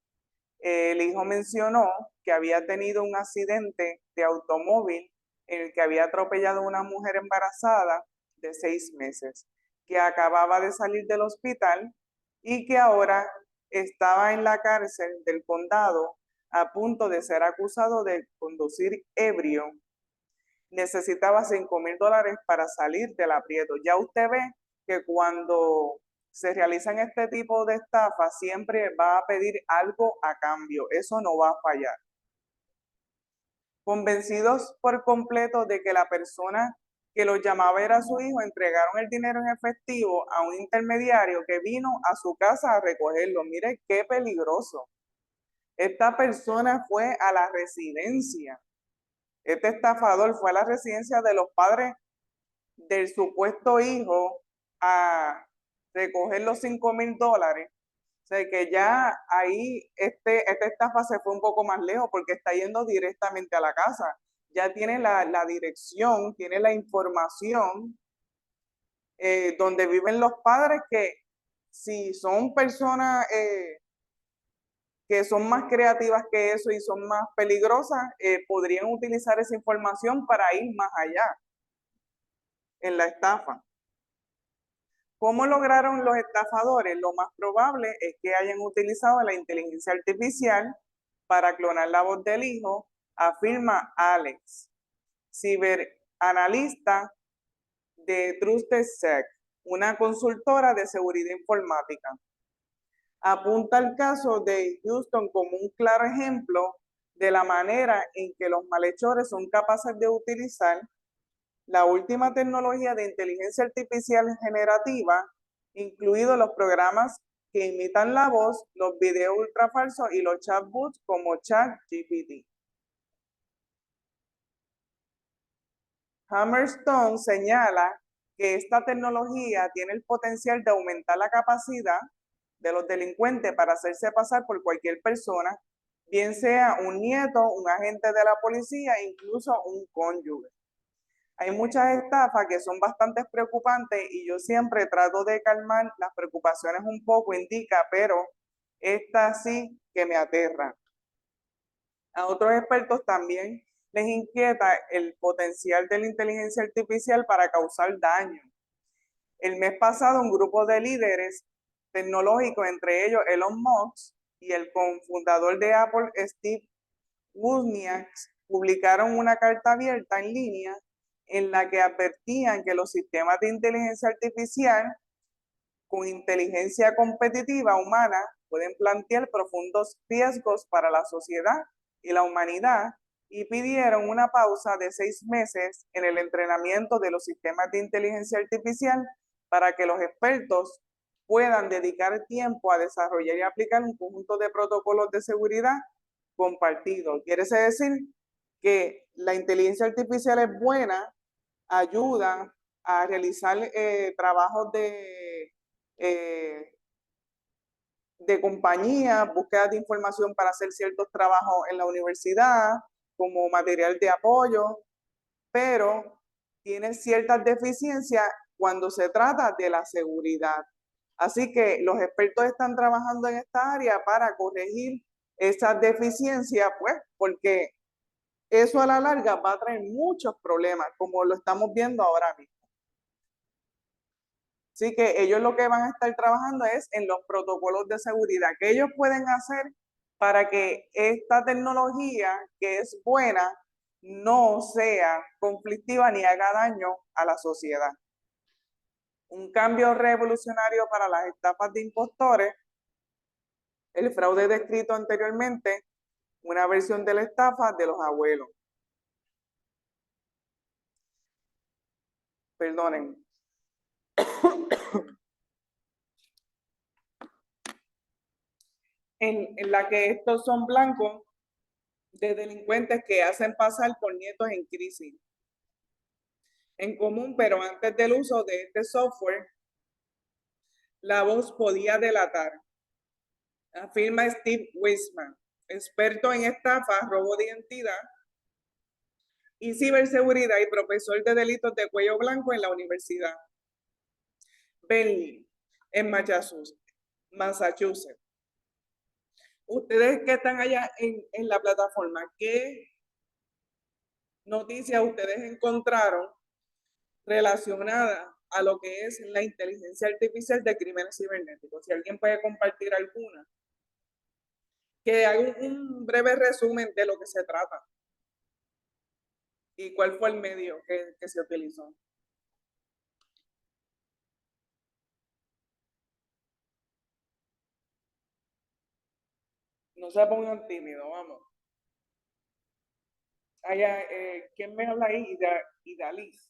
El hijo mencionó que había tenido un accidente de automóvil en el que había atropellado a una mujer embarazada de 6 meses, que acababa de salir del hospital y que ahora estaba en la cárcel del condado a punto de ser acusado de conducir ebrio. Necesitaba $5,000 para salir del aprieto. Ya usted ve que cuando se realizan este tipo de estafas siempre va a pedir algo a cambio. Eso no va a fallar. Convencidos por completo de que la persona que los llamaba era su hijo, entregaron el dinero en efectivo a un intermediario que vino a su casa a recogerlo. Mire qué peligroso. Esta persona fue a la residencia. Este estafador fue a la residencia de los padres del supuesto hijo a recoger los $5,000. O sea que ya ahí esta estafa se fue un poco más lejos porque está yendo directamente a la casa. Ya tiene la dirección, tiene la información donde viven los padres, que si son personas que son más creativas que eso y son más peligrosas, podrían utilizar esa información para ir más allá en la estafa. ¿Cómo lograron los estafadores? Lo más probable es que hayan utilizado la inteligencia artificial para clonar la voz del hijo, afirma Alex, ciberanalista de TrustedSec, una consultora de seguridad informática. Apunta el caso de Houston como un claro ejemplo de la manera en que los malhechores son capaces de utilizar la última tecnología de inteligencia artificial generativa, incluidos los programas que imitan la voz, los videos ultrafalsos y los chatbots como ChatGPT. Hammerstone señala que esta tecnología tiene el potencial de aumentar la capacidad de los delincuentes para hacerse pasar por cualquier persona, bien sea un nieto, un agente de la policía, incluso un cónyuge. Hay muchas estafas que son bastante preocupantes y yo siempre trato de calmar las preocupaciones un poco, indica, pero esta sí que me aterra. A otros expertos también les inquieta el potencial de la inteligencia artificial para causar daño. El mes pasado, un grupo de líderes tecnológicos, entre ellos Elon Musk y el cofundador de Apple, Steve Wozniak, publicaron una carta abierta en línea en la que advertían que los sistemas de inteligencia artificial con inteligencia competitiva humana pueden plantear profundos riesgos para la sociedad y la humanidad, y pidieron una pausa de 6 meses en el entrenamiento de los sistemas de inteligencia artificial para que los expertos puedan dedicar tiempo a desarrollar y aplicar un conjunto de protocolos de seguridad compartidos. Quiere decir que la inteligencia artificial es buena, ayuda a realizar trabajos de compañía, búsqueda de información para hacer ciertos trabajos en la universidad, como material de apoyo, pero tiene ciertas deficiencias cuando se trata de la seguridad. Así que los expertos están trabajando en esta área para corregir esas deficiencias, pues, porque eso a la larga va a traer muchos problemas, como lo estamos viendo ahora mismo. Así que ellos lo que van a estar trabajando es en los protocolos de seguridad que ellos pueden hacer para que esta tecnología, que es buena, no sea conflictiva ni haga daño a la sociedad. Un cambio revolucionario para las estafas de impostores, el fraude descrito anteriormente, una versión de la estafa de los abuelos. Perdonen. En la que estos son blancos de delincuentes que hacen pasar por nietos en crisis. En común, pero antes del uso de este software, la voz podía delatar, afirma Steve Wiseman, experto en estafa, robo de identidad y ciberseguridad y profesor de delitos de cuello blanco en la Universidad Bentley, en Massachusetts. Ustedes que están allá en la plataforma, ¿qué noticias ustedes encontraron relacionada a lo que es la inteligencia artificial de crímenes cibernéticos? Si alguien puede compartir alguna, que haga un breve resumen de lo que se trata y cuál fue el medio que se utilizó. No se pongan tímidos, vamos. Allá, ¿quién me habla ahí? Idaliz.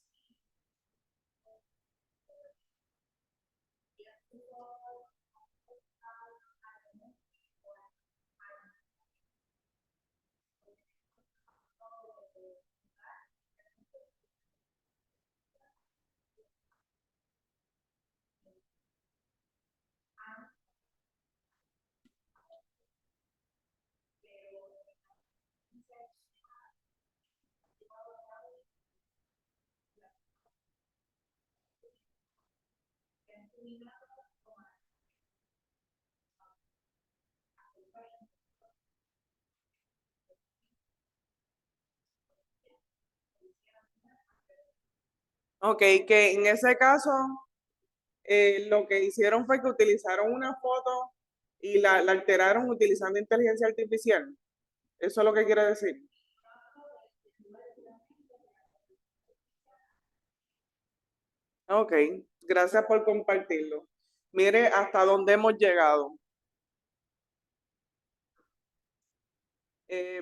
Ok, que en ese caso lo que hicieron fue que utilizaron una foto y la alteraron utilizando inteligencia artificial. Eso es lo que quiere decir. Ok, gracias por compartirlo. Mire hasta dónde hemos llegado.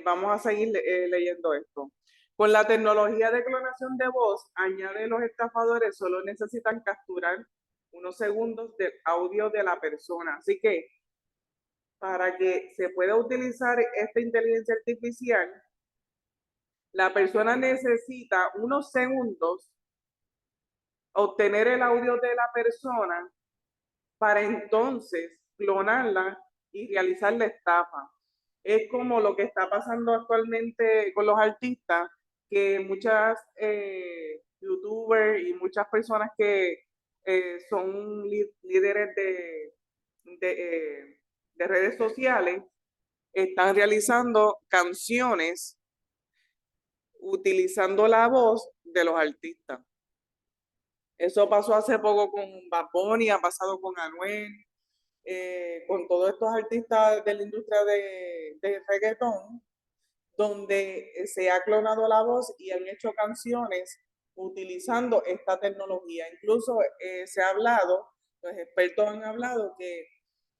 Vamos a seguir leyendo esto. Con la tecnología de clonación de voz, añade los estafadores solo necesitan capturar unos segundos de audio de la persona. Así que para que se pueda utilizar esta inteligencia artificial, la persona necesita unos segundos obtener el audio de la persona para entonces clonarla y realizar la estafa. Es como lo que está pasando actualmente con los artistas, que muchas youtubers y muchas personas que son líderes de redes sociales están realizando canciones utilizando la voz de los artistas. Eso pasó hace poco con Bad Bunny, ha pasado con Anuel, con todos estos artistas de la industria de reggaetón, donde se ha clonado la voz y han hecho canciones utilizando esta tecnología. Incluso se ha hablado, los expertos han hablado que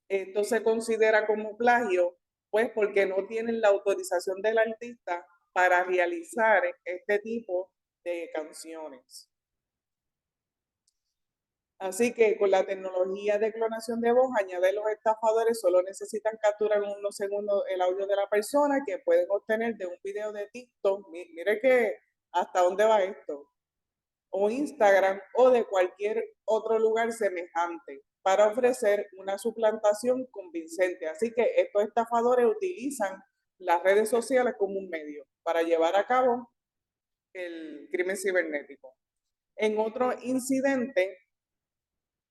esto se considera como plagio, pues porque no tienen la autorización del artista para realizar este tipo de canciones. Así que con la tecnología de clonación de voz, añade los estafadores, solo necesitan capturar en unos segundos el audio de la persona que pueden obtener de un video de TikTok. Mire que hasta dónde va esto. O Instagram o de cualquier otro lugar semejante para ofrecer una suplantación convincente. Así que estos estafadores utilizan las redes sociales como un medio para llevar a cabo el crimen cibernético. En otro incidente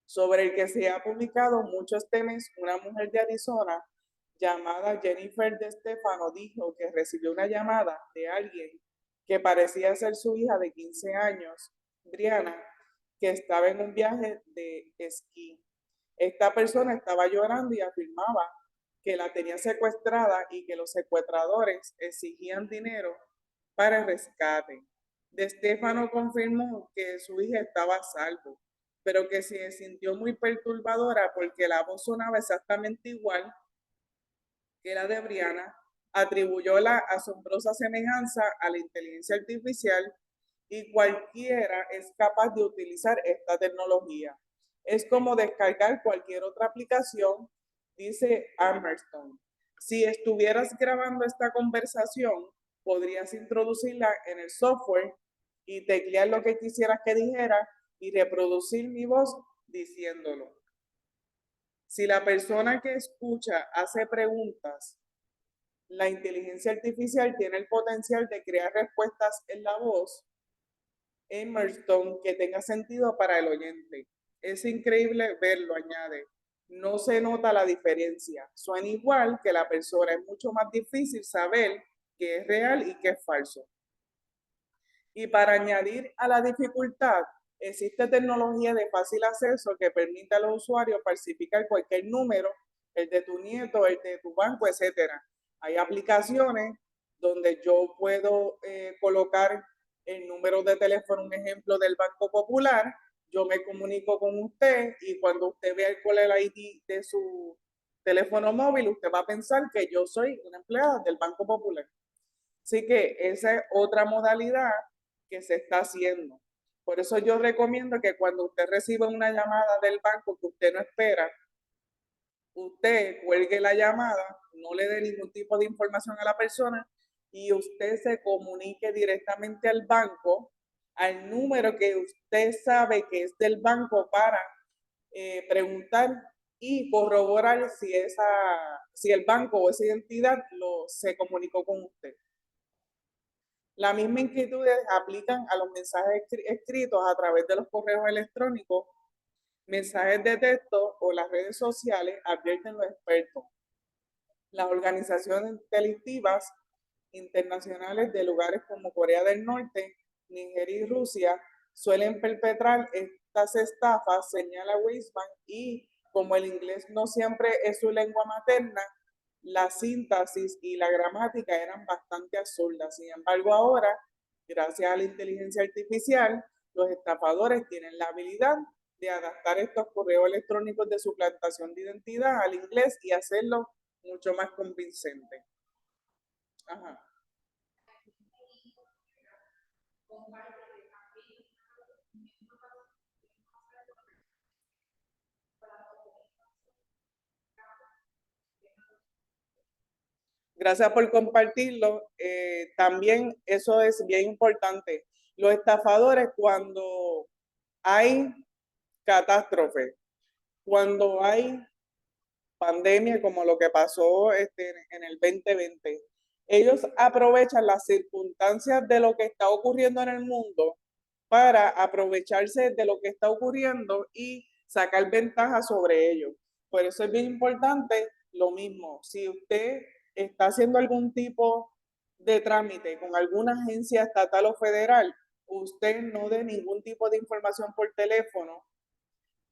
sobre el que se ha publicado muchos temas, una mujer de Arizona llamada Jennifer De Stefano dijo que recibió una llamada de alguien que parecía ser su hija de 15 años, Brianna, que estaba en un viaje de esquí. Esta persona estaba llorando y afirmaba que la tenía secuestrada y que los secuestradores exigían dinero para el rescate. De Stefano confirmó que su hija estaba a salvo, pero que se sintió muy perturbadora porque la voz sonaba exactamente igual que la de Brianna, atribuyó la asombrosa semejanza a la inteligencia artificial y cualquiera es capaz de utilizar esta tecnología. Es como descargar cualquier otra aplicación, dice Armstrong. Si estuvieras grabando esta conversación, podrías introducirla en el software y teclear lo que quisieras que dijera y reproducir mi voz diciéndolo. Si la persona que escucha hace preguntas, la inteligencia artificial tiene el potencial de crear respuestas en la voz Emerson que tenga sentido para el oyente. Es increíble verlo, añade. No se nota la diferencia. Suena igual que la persona. Es mucho más difícil saber qué es real y qué es falso. Y para añadir a la dificultad, existe tecnología de fácil acceso que permite a los usuarios falsificar cualquier número, el de tu nieto, el de tu banco, etcétera. Hay aplicaciones donde yo puedo colocar el número de teléfono, un ejemplo del Banco Popular, yo me comunico con usted y cuando usted vea cuál es el ID teléfono móvil, usted va a pensar que yo soy una empleada del Banco Popular. Así que esa es otra modalidad que se está haciendo. Por eso yo recomiendo que cuando usted reciba una llamada del banco que usted no espera, usted cuelgue la llamada, no le dé ningún tipo de información a la persona y usted se comunique directamente al banco, al número que usted sabe que es del banco para preguntar y corroborar si el banco o esa identidad se comunicó con usted. La misma inquietud aplican a los mensajes escritos a través de los correos electrónicos, mensajes de texto o las redes sociales, advierten los expertos. Las organizaciones delictivas internacionales de lugares como Corea del Norte, Nigeria y Rusia suelen perpetrar estas estafas, señala Weisman, y como el inglés no siempre es su lengua materna, la síntesis y la gramática eran bastante absurdas. Sin embargo, ahora, gracias a la inteligencia artificial, los estafadores tienen la habilidad de adaptar estos correos electrónicos de suplantación de identidad al inglés y hacerlo mucho más convincente. Ajá. Gracias por compartirlo. También eso es bien importante. Los estafadores, cuando hay catástrofe, cuando hay pandemia como lo que pasó en el 2020, ellos aprovechan las circunstancias de lo que está ocurriendo en el mundo para aprovecharse de lo que está ocurriendo y sacar ventaja sobre ello. Por eso es bien importante lo mismo. Si usted está haciendo algún tipo de trámite con alguna agencia estatal o federal, usted no dé ningún tipo de información por teléfono.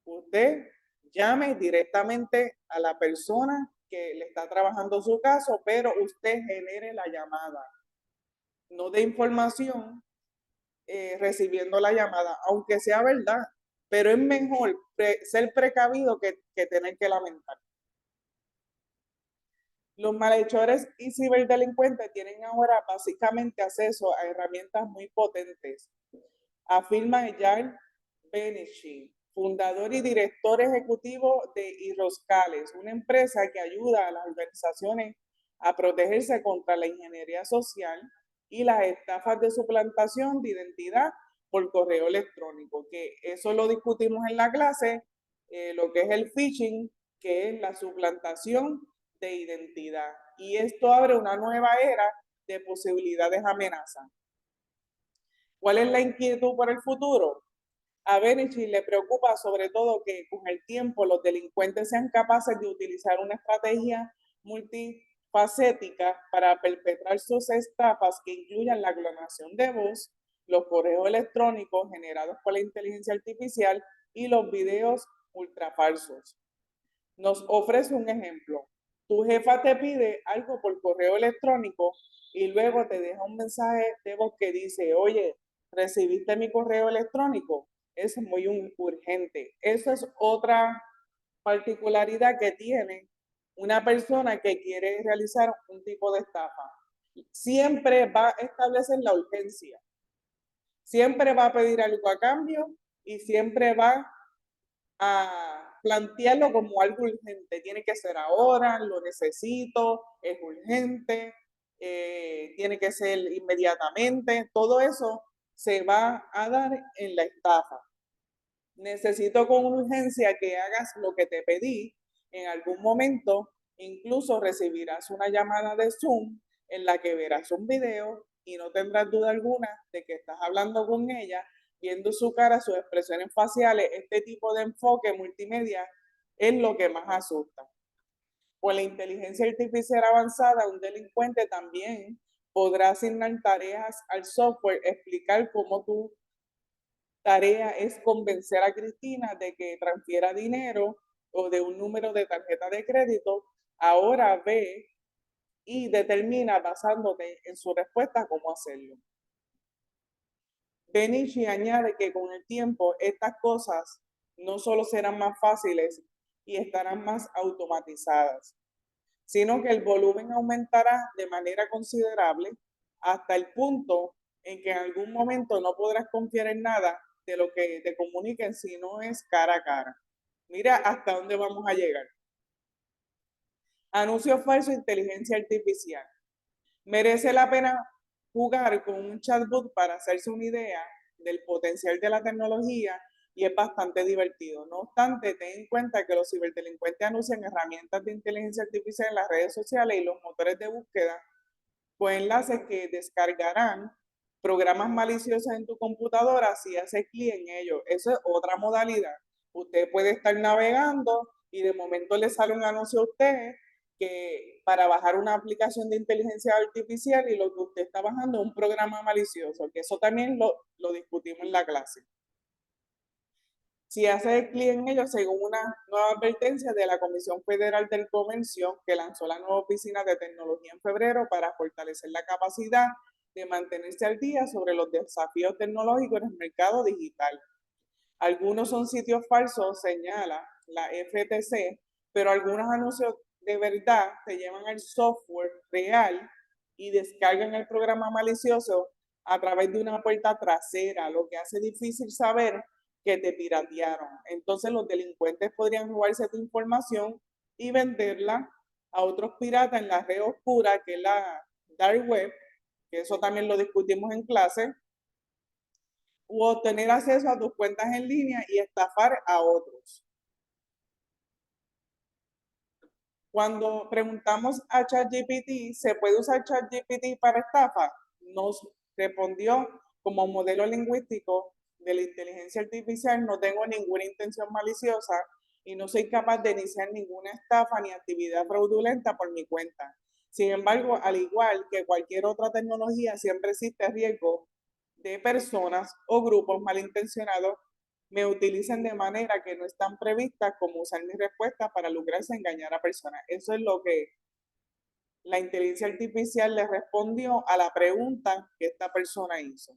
Usted llame directamente a la persona que le está trabajando su caso, pero usted genere la llamada. No dé información recibiendo la llamada, aunque sea verdad, pero es mejor ser precavido que tener que lamentar. Los malhechores y ciberdelincuentes tienen ahora básicamente acceso a herramientas muy potentes, afirma Eyal Benishi, fundador y director ejecutivo de Irroscales, una empresa que ayuda a las organizaciones a protegerse contra la ingeniería social y las estafas de suplantación de identidad por correo electrónico, que eso lo discutimos en la clase, lo que es el phishing, que es la suplantación de identidad. Y esto abre una nueva era de posibilidades amenazas. ¿Cuál es la inquietud por el futuro? A Benichi le preocupa sobre todo que con el tiempo los delincuentes sean capaces de utilizar una estrategia multifacética para perpetrar sus estafas que incluyan la clonación de voz, los correos electrónicos generados por la inteligencia artificial y los videos ultrafalsos. Nos ofrece un ejemplo. Tu jefa te pide algo por correo electrónico y luego te deja un mensaje de voz que dice, oye, ¿recibiste mi correo electrónico? Es muy urgente. Esa es otra particularidad que tiene una persona que quiere realizar un tipo de estafa. Siempre va a establecer la urgencia. Siempre va a pedir algo a cambio y siempre va a plantearlo como algo urgente. Tiene que ser ahora, lo necesito, es urgente, tiene que ser inmediatamente. Todo eso se va a dar en la estafa. Necesito con urgencia que hagas lo que te pedí. En algún momento, incluso recibirás una llamada de Zoom en la que verás un video y no tendrás duda alguna de que estás hablando con ella, viendo su cara, sus expresiones faciales. Este tipo de enfoque multimedia es lo que más asusta. Con la inteligencia artificial avanzada, un delincuente también podrá asignar tareas al software, explicar cómo tu tarea es convencer a Cristina de que transfiera dinero o de un número de tarjeta de crédito. Ahora ve y determina, basándote en su respuesta, cómo hacerlo. Benishi añade que con el tiempo estas cosas no solo serán más fáciles, y estarán más automatizadas, sino que el volumen aumentará de manera considerable hasta el punto en que en algún momento no podrás confiar en nada de lo que te comuniquen si no es cara a cara. Mira hasta dónde vamos a llegar. Anuncio falso, inteligencia artificial. Merece la pena jugar con un chatbot para hacerse una idea del potencial de la tecnología y es bastante divertido. No obstante, ten en cuenta que los ciberdelincuentes anuncian herramientas de inteligencia artificial en las redes sociales y los motores de búsqueda con enlaces que descargarán programas maliciosos en tu computadora si haces clic en ellos. Eso es otra modalidad. Usted puede estar navegando y de momento le sale un anuncio a usted que para bajar una aplicación de inteligencia artificial y lo que usted está bajando es un programa malicioso, que eso también lo discutimos en la clase. Si hace clic en ello, según una nueva advertencia de la Comisión Federal del Comercio, que lanzó la nueva oficina de tecnología en febrero para fortalecer la capacidad de mantenerse al día sobre los desafíos tecnológicos en el mercado digital. Algunos son sitios falsos, señala la FTC, pero algunos anuncios de verdad te llevan al software real y descargan el programa malicioso a través de una puerta trasera, lo que hace difícil saber que te piratearon. Entonces los delincuentes podrían robarse tu información y venderla a otros piratas en la red oscura, que es la dark web, que eso también lo discutimos en clase, u obtener acceso a tus cuentas en línea y estafar a otros. Cuando preguntamos a ChatGPT, ¿se puede usar ChatGPT para estafa? Nos respondió como modelo lingüístico de la inteligencia artificial, no tengo ninguna intención maliciosa y no soy capaz de iniciar ninguna estafa ni actividad fraudulenta por mi cuenta. Sin embargo, al igual que cualquier otra tecnología, siempre existe riesgo de personas o grupos malintencionados me utilicen de manera que no están previstas, como usar mi respuesta para lucrarse engañar a personas. Eso es lo que la inteligencia artificial le respondió a la pregunta que esta persona hizo.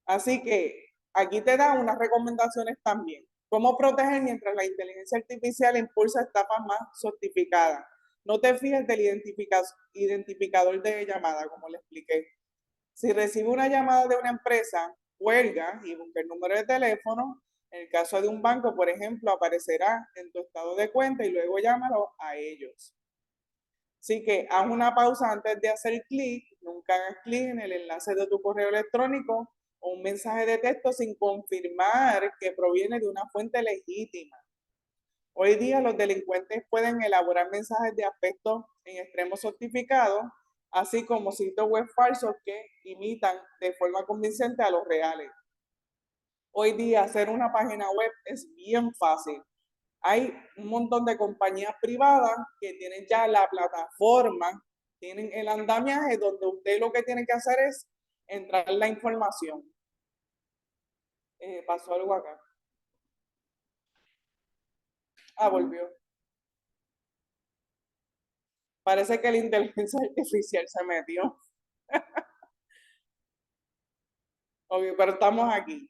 Así que aquí te da unas recomendaciones también. ¿Cómo proteger mientras la inteligencia artificial impulsa estafas más sofisticadas? No te fijes del identificador de llamada, como le expliqué. Si recibe una llamada de una empresa, cuelga y busca el número de teléfono. En el caso de un banco, por ejemplo, aparecerá en tu estado de cuenta y luego llámalo a ellos. Así que haz una pausa antes de hacer clic. Nunca hagas clic en el enlace de tu correo electrónico o un mensaje de texto sin confirmar que proviene de una fuente legítima. Hoy día los delincuentes pueden elaborar mensajes de aspecto en extremo sofisticados, así como sitios web falsos que imitan de forma convincente a los reales. Hoy día hacer una página web es bien fácil. Hay un montón de compañías privadas que tienen ya la plataforma, tienen el andamiaje donde usted lo que tiene que hacer es entrar la información. Pasó algo acá. Volvió. Parece que la inteligencia artificial se metió. Ok, pero estamos aquí.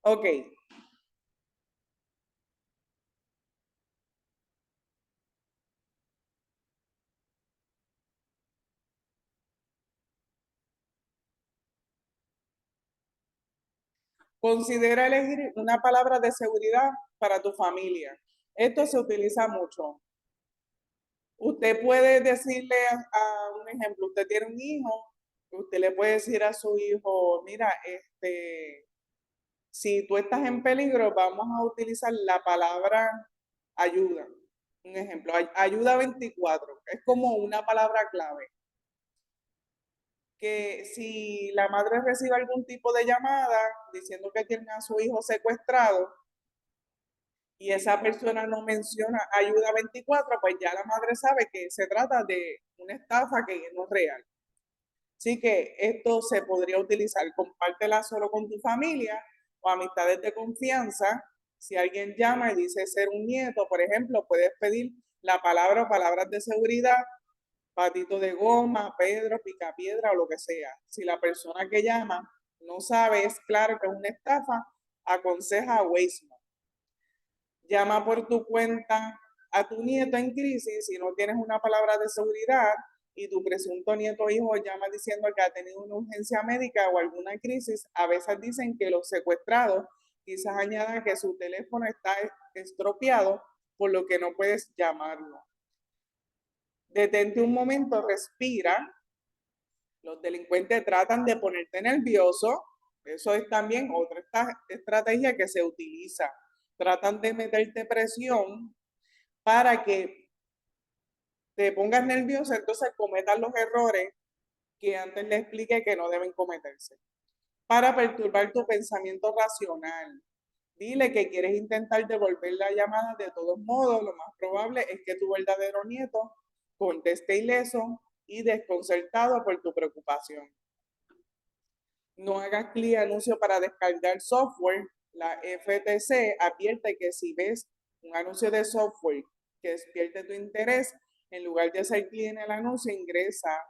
Ok. Considera elegir una palabra de seguridad para tu familia. Esto se utiliza mucho. Usted puede decirle a un ejemplo, usted tiene un hijo, usted le puede decir a su hijo, mira, si tú estás en peligro, vamos a utilizar la palabra ayuda. Un ejemplo, ayuda 24, es como una palabra clave. Que si la madre recibe algún tipo de llamada diciendo que tiene a su hijo secuestrado y esa persona no menciona ayuda 24, pues ya la madre sabe que se trata de una estafa que no es real. Así que esto se podría utilizar, compártela solo con tu familia o amistades de confianza. Si alguien llama y dice ser un nieto, por ejemplo, puedes pedir la palabra o palabras de seguridad, patito de goma, Pedro, picapiedra o lo que sea. Si la persona que llama no sabe, es claro que es una estafa, aconseja a Weisman. Llama por tu cuenta a tu nieto en crisis si no tienes una palabra de seguridad y tu presunto nieto o hijo llama diciendo que ha tenido una urgencia médica o alguna crisis. A veces dicen que los secuestrados quizás añadan que su teléfono está estropeado, por lo que no puedes llamarlo. Detente un momento, respira. Los delincuentes tratan de ponerte nervioso. Eso es también otra estrategia que se utiliza. Tratan de meterte presión para que te pongas nervioso, entonces cometas los errores que antes le expliqué que no deben cometerse. Para perturbar tu pensamiento racional. Dile que quieres intentar devolver la llamada de todos modos. Lo más probable es que tu verdadero nieto conteste ileso y desconcertado por tu preocupación. No hagas clic anuncio para descargar software. La FTC advierte que si ves un anuncio de software que despierte tu interés, en lugar de hacer clic en el anuncio, ingresa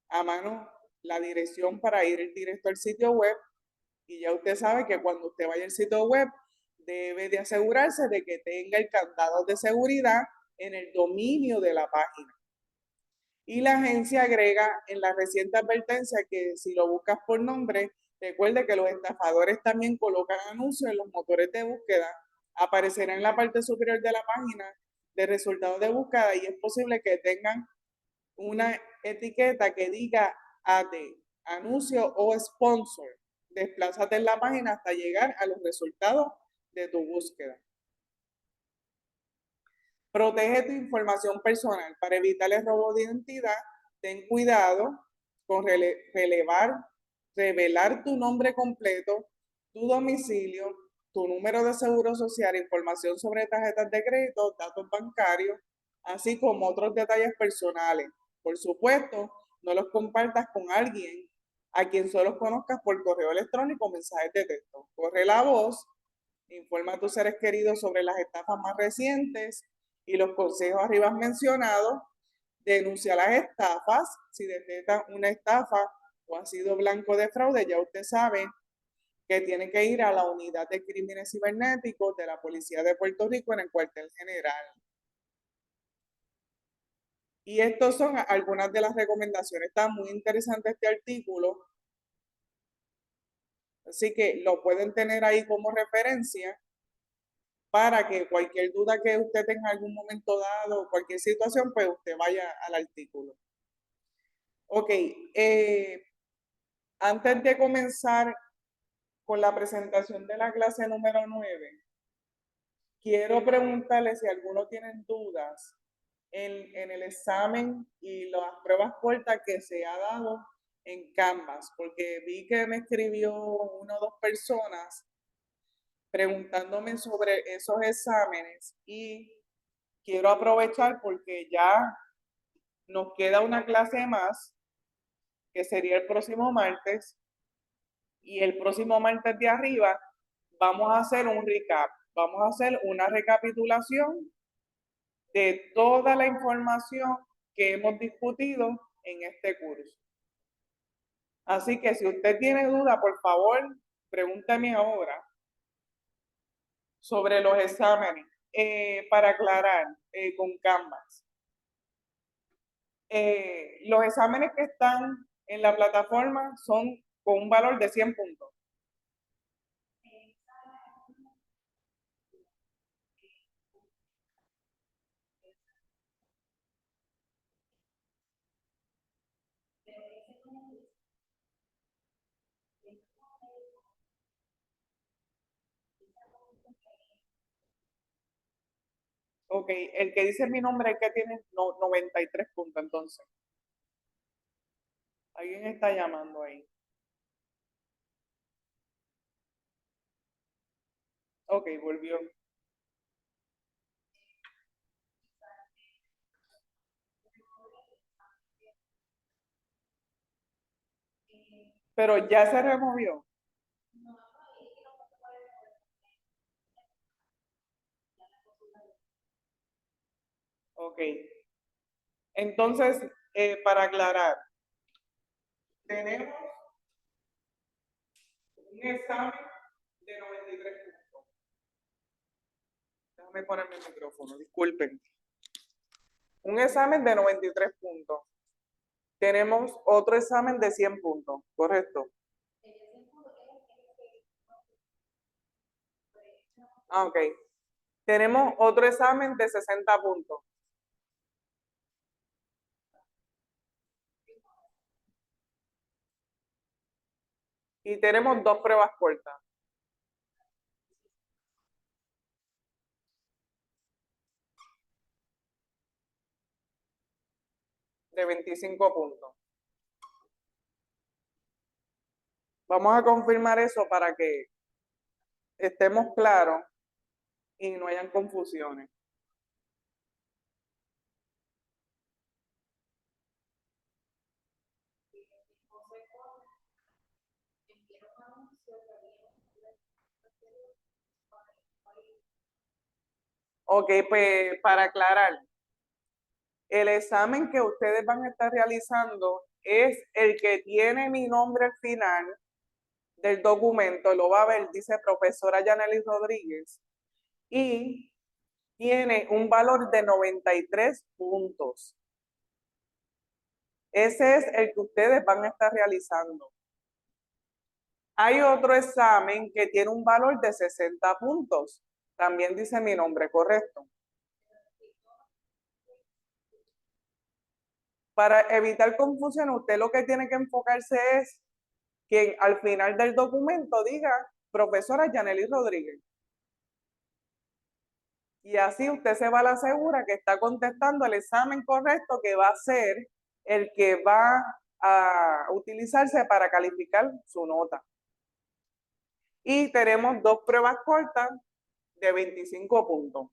a mano la dirección para ir directo al sitio web. Y ya usted sabe que cuando usted vaya al sitio web, debe de asegurarse de que tenga el candado de seguridad en el dominio de la página. Y la agencia agrega en la reciente advertencia que si lo buscas por nombre, recuerde que los estafadores también colocan anuncios en los motores de búsqueda. Aparecerá en la parte superior de la página de resultados de búsqueda y es posible que tengan una etiqueta que diga AD, anuncio o sponsor. Desplázate en la página hasta llegar a los resultados de tu búsqueda. Protege tu información personal. Para evitar el robo de identidad, ten cuidado con revelar tu nombre completo, tu domicilio, tu número de seguro social, información sobre tarjetas de crédito, datos bancarios, así como otros detalles personales. Por supuesto, no los compartas con alguien a quien solo conozcas por correo electrónico o mensajes de texto. Corre la voz, informa a tus seres queridos sobre las estafas más recientes y los consejos arriba mencionados. Denuncia las estafas. Si detectan una estafa o ha sido blanco de fraude, ya usted sabe que tiene que ir a la unidad de crímenes cibernéticos de la Policía de Puerto Rico en el cuartel general. Y estas son algunas de las recomendaciones. Está muy interesante este artículo. Así que lo pueden tener ahí como referencia para que cualquier duda que usted tenga en algún momento dado, cualquier situación, pues usted vaya al artículo. Ok, antes de comenzar con la presentación de la clase número 9, quiero preguntarle si alguno tiene dudas en el examen y las pruebas cortas que se ha dado en Canvas, porque vi que me escribió una o dos personas preguntándome sobre esos exámenes y quiero aprovechar porque ya nos queda una clase más, que sería el próximo martes, y el próximo martes de arriba vamos a hacer un recap, vamos a hacer una recapitulación de toda la información que hemos discutido en este curso. Así que si usted tiene duda, por favor, pregúntame ahora sobre los exámenes para aclarar con Canvas. Los exámenes que están en la plataforma son con un valor de 100 puntos. Ok, el que dice mi nombre es que tiene 93 puntos, entonces. Alguien está llamando ahí. Ok, volvió. Pero ya se removió. Ok. Entonces, para aclarar, tenemos Un examen de 93 puntos. Déjame poner mi micrófono, disculpen. Un examen de 93 puntos. Tenemos otro examen de 100 puntos, ¿correcto? Ok. Tenemos otro examen de 60 puntos. Y tenemos dos pruebas cortas. De 25 puntos. Vamos a confirmar eso para que estemos claros y no hayan confusiones. Ok, pues para aclarar, el examen que ustedes van a estar realizando es el que tiene mi nombre al final del documento, lo va a ver, dice profesora Yanely Rodríguez, y tiene un valor de 93 puntos. Ese es el que ustedes van a estar realizando. Hay otro examen que tiene un valor de 60 puntos. También dice mi nombre, correcto. Para evitar confusión, usted lo que tiene que enfocarse es que al final del documento diga profesora Yanely Rodríguez. Y así usted se va a la segura que está contestando el examen correcto, que va a ser el que va a utilizarse para calificar su nota. Y tenemos dos pruebas cortas de 25 puntos.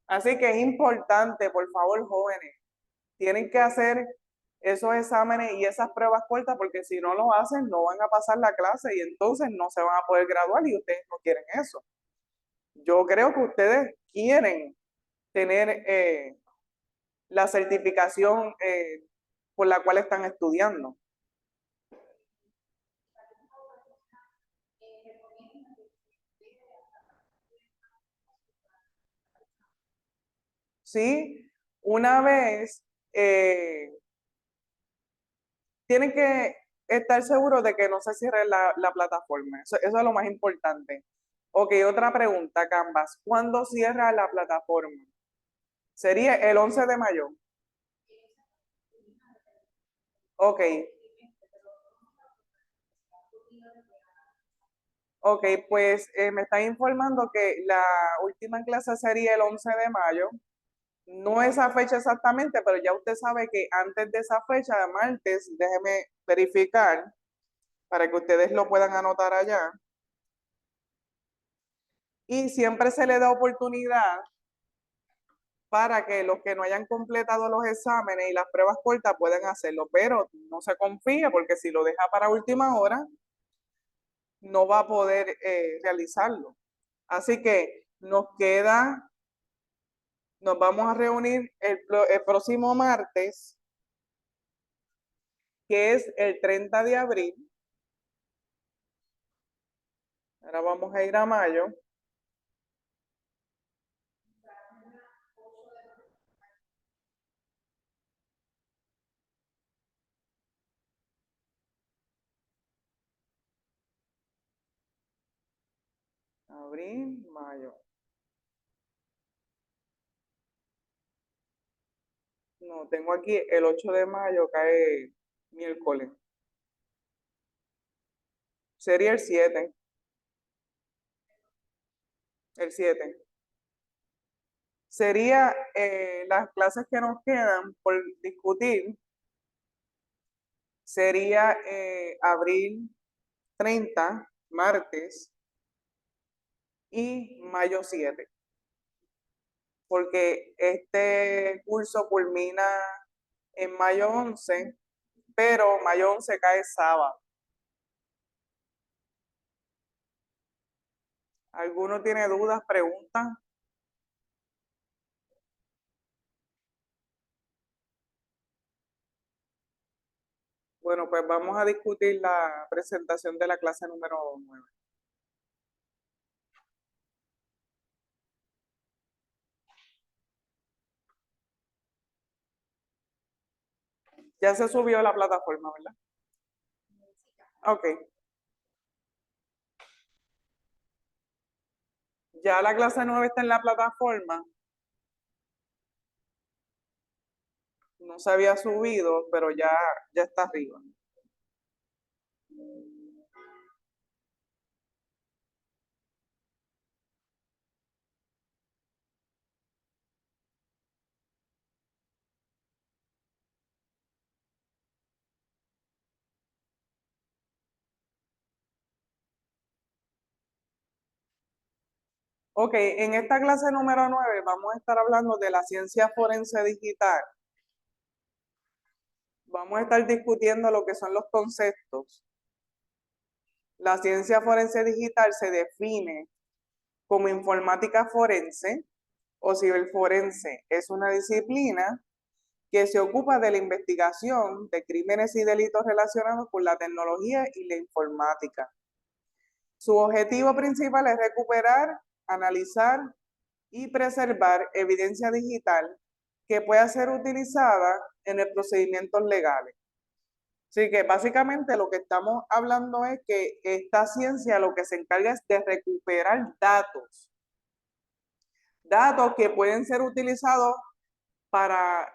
Así que es importante, por favor, jóvenes, tienen que hacer esos exámenes y esas pruebas cortas, porque si no lo hacen, no van a pasar la clase y entonces no se van a poder graduar y ustedes no quieren eso. Yo creo que ustedes quieren tener la certificación por la cual están estudiando. Sí, una vez tienen que estar seguros de que no se cierre la plataforma. Eso es lo más importante. Ok, otra pregunta, Canvas. ¿Cuándo cierra la plataforma? Sería el 11 de mayo. Ok. Ok, pues me están informando que la última clase sería el 11 de mayo. No esa fecha exactamente, pero ya usted sabe que antes de esa fecha, de martes, déjeme verificar para que ustedes lo puedan anotar allá. Y siempre se le da oportunidad para que los que no hayan completado los exámenes y las pruebas cortas puedan hacerlo, pero no se confíe porque si lo deja para última hora, no va a poder realizarlo. Así que nos vamos a reunir el próximo martes, que es el 30 de abril. Ahora vamos a ir a mayo. Abril, mayo. No, tengo aquí el 8 de mayo, cae miércoles. Sería el 7. El 7. Sería las clases que nos quedan por discutir. Sería abril 30, martes, y mayo 7. Porque este curso culmina en mayo 11, pero mayo 11 cae sábado. ¿Alguno tiene dudas, preguntas? Bueno, pues vamos a discutir la presentación de la clase número 9. Ya se subió a la plataforma, ¿verdad? Ok. Ya la clase 9 está en la plataforma. No se había subido, pero ya está arriba. Ok, en esta clase número 9 vamos a estar hablando de la ciencia forense digital. Vamos a estar discutiendo lo que son los conceptos. La ciencia forense digital se define como informática forense o ciberforense. Es una disciplina que se ocupa de la investigación de crímenes y delitos relacionados con la tecnología y la informática. Su objetivo principal es recuperar, analizar y preservar evidencia digital que pueda ser utilizada en los procedimientos legales. Así que básicamente lo que estamos hablando es que esta ciencia lo que se encarga es de recuperar datos que pueden ser utilizados para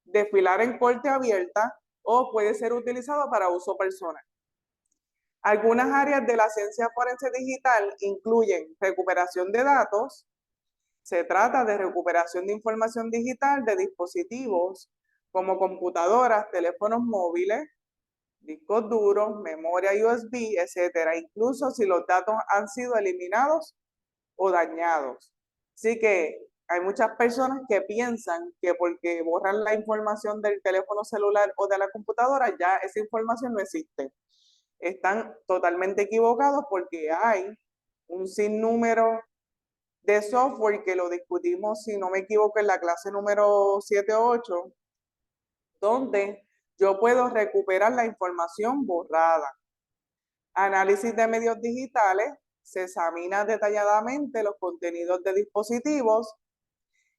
desfilar en corte abierta o puede ser utilizado para uso personal. Algunas áreas de la ciencia forense digital incluyen recuperación de datos. Se trata de recuperación de información digital de dispositivos como computadoras, teléfonos móviles, discos duros, memoria USB, etcétera, incluso si los datos han sido eliminados o dañados. Así que hay muchas personas que piensan que porque borran la información del teléfono celular o de la computadora, ya esa información no existe. Están totalmente equivocados porque hay un sinnúmero de software que lo discutimos, si no me equivoco, en la clase número 7 o 8, donde yo puedo recuperar la información borrada. Análisis de medios digitales, se examina detalladamente los contenidos de dispositivos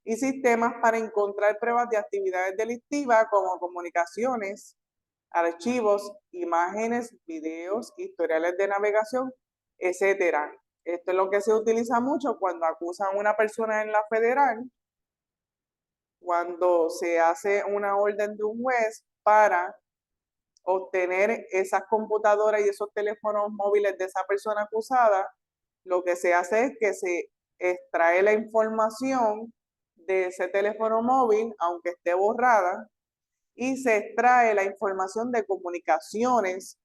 y sistemas para encontrar pruebas de actividades delictivas como comunicaciones, archivos, imágenes, videos, historiales de navegación, etcétera. Esto es lo que se utiliza mucho cuando acusan a una persona en la federal, cuando se hace una orden de un juez para obtener esas computadoras y esos teléfonos móviles de esa persona acusada. Lo que se hace es que se extrae la información de ese teléfono móvil, aunque esté borrada, y se extrae la información de comunicaciones,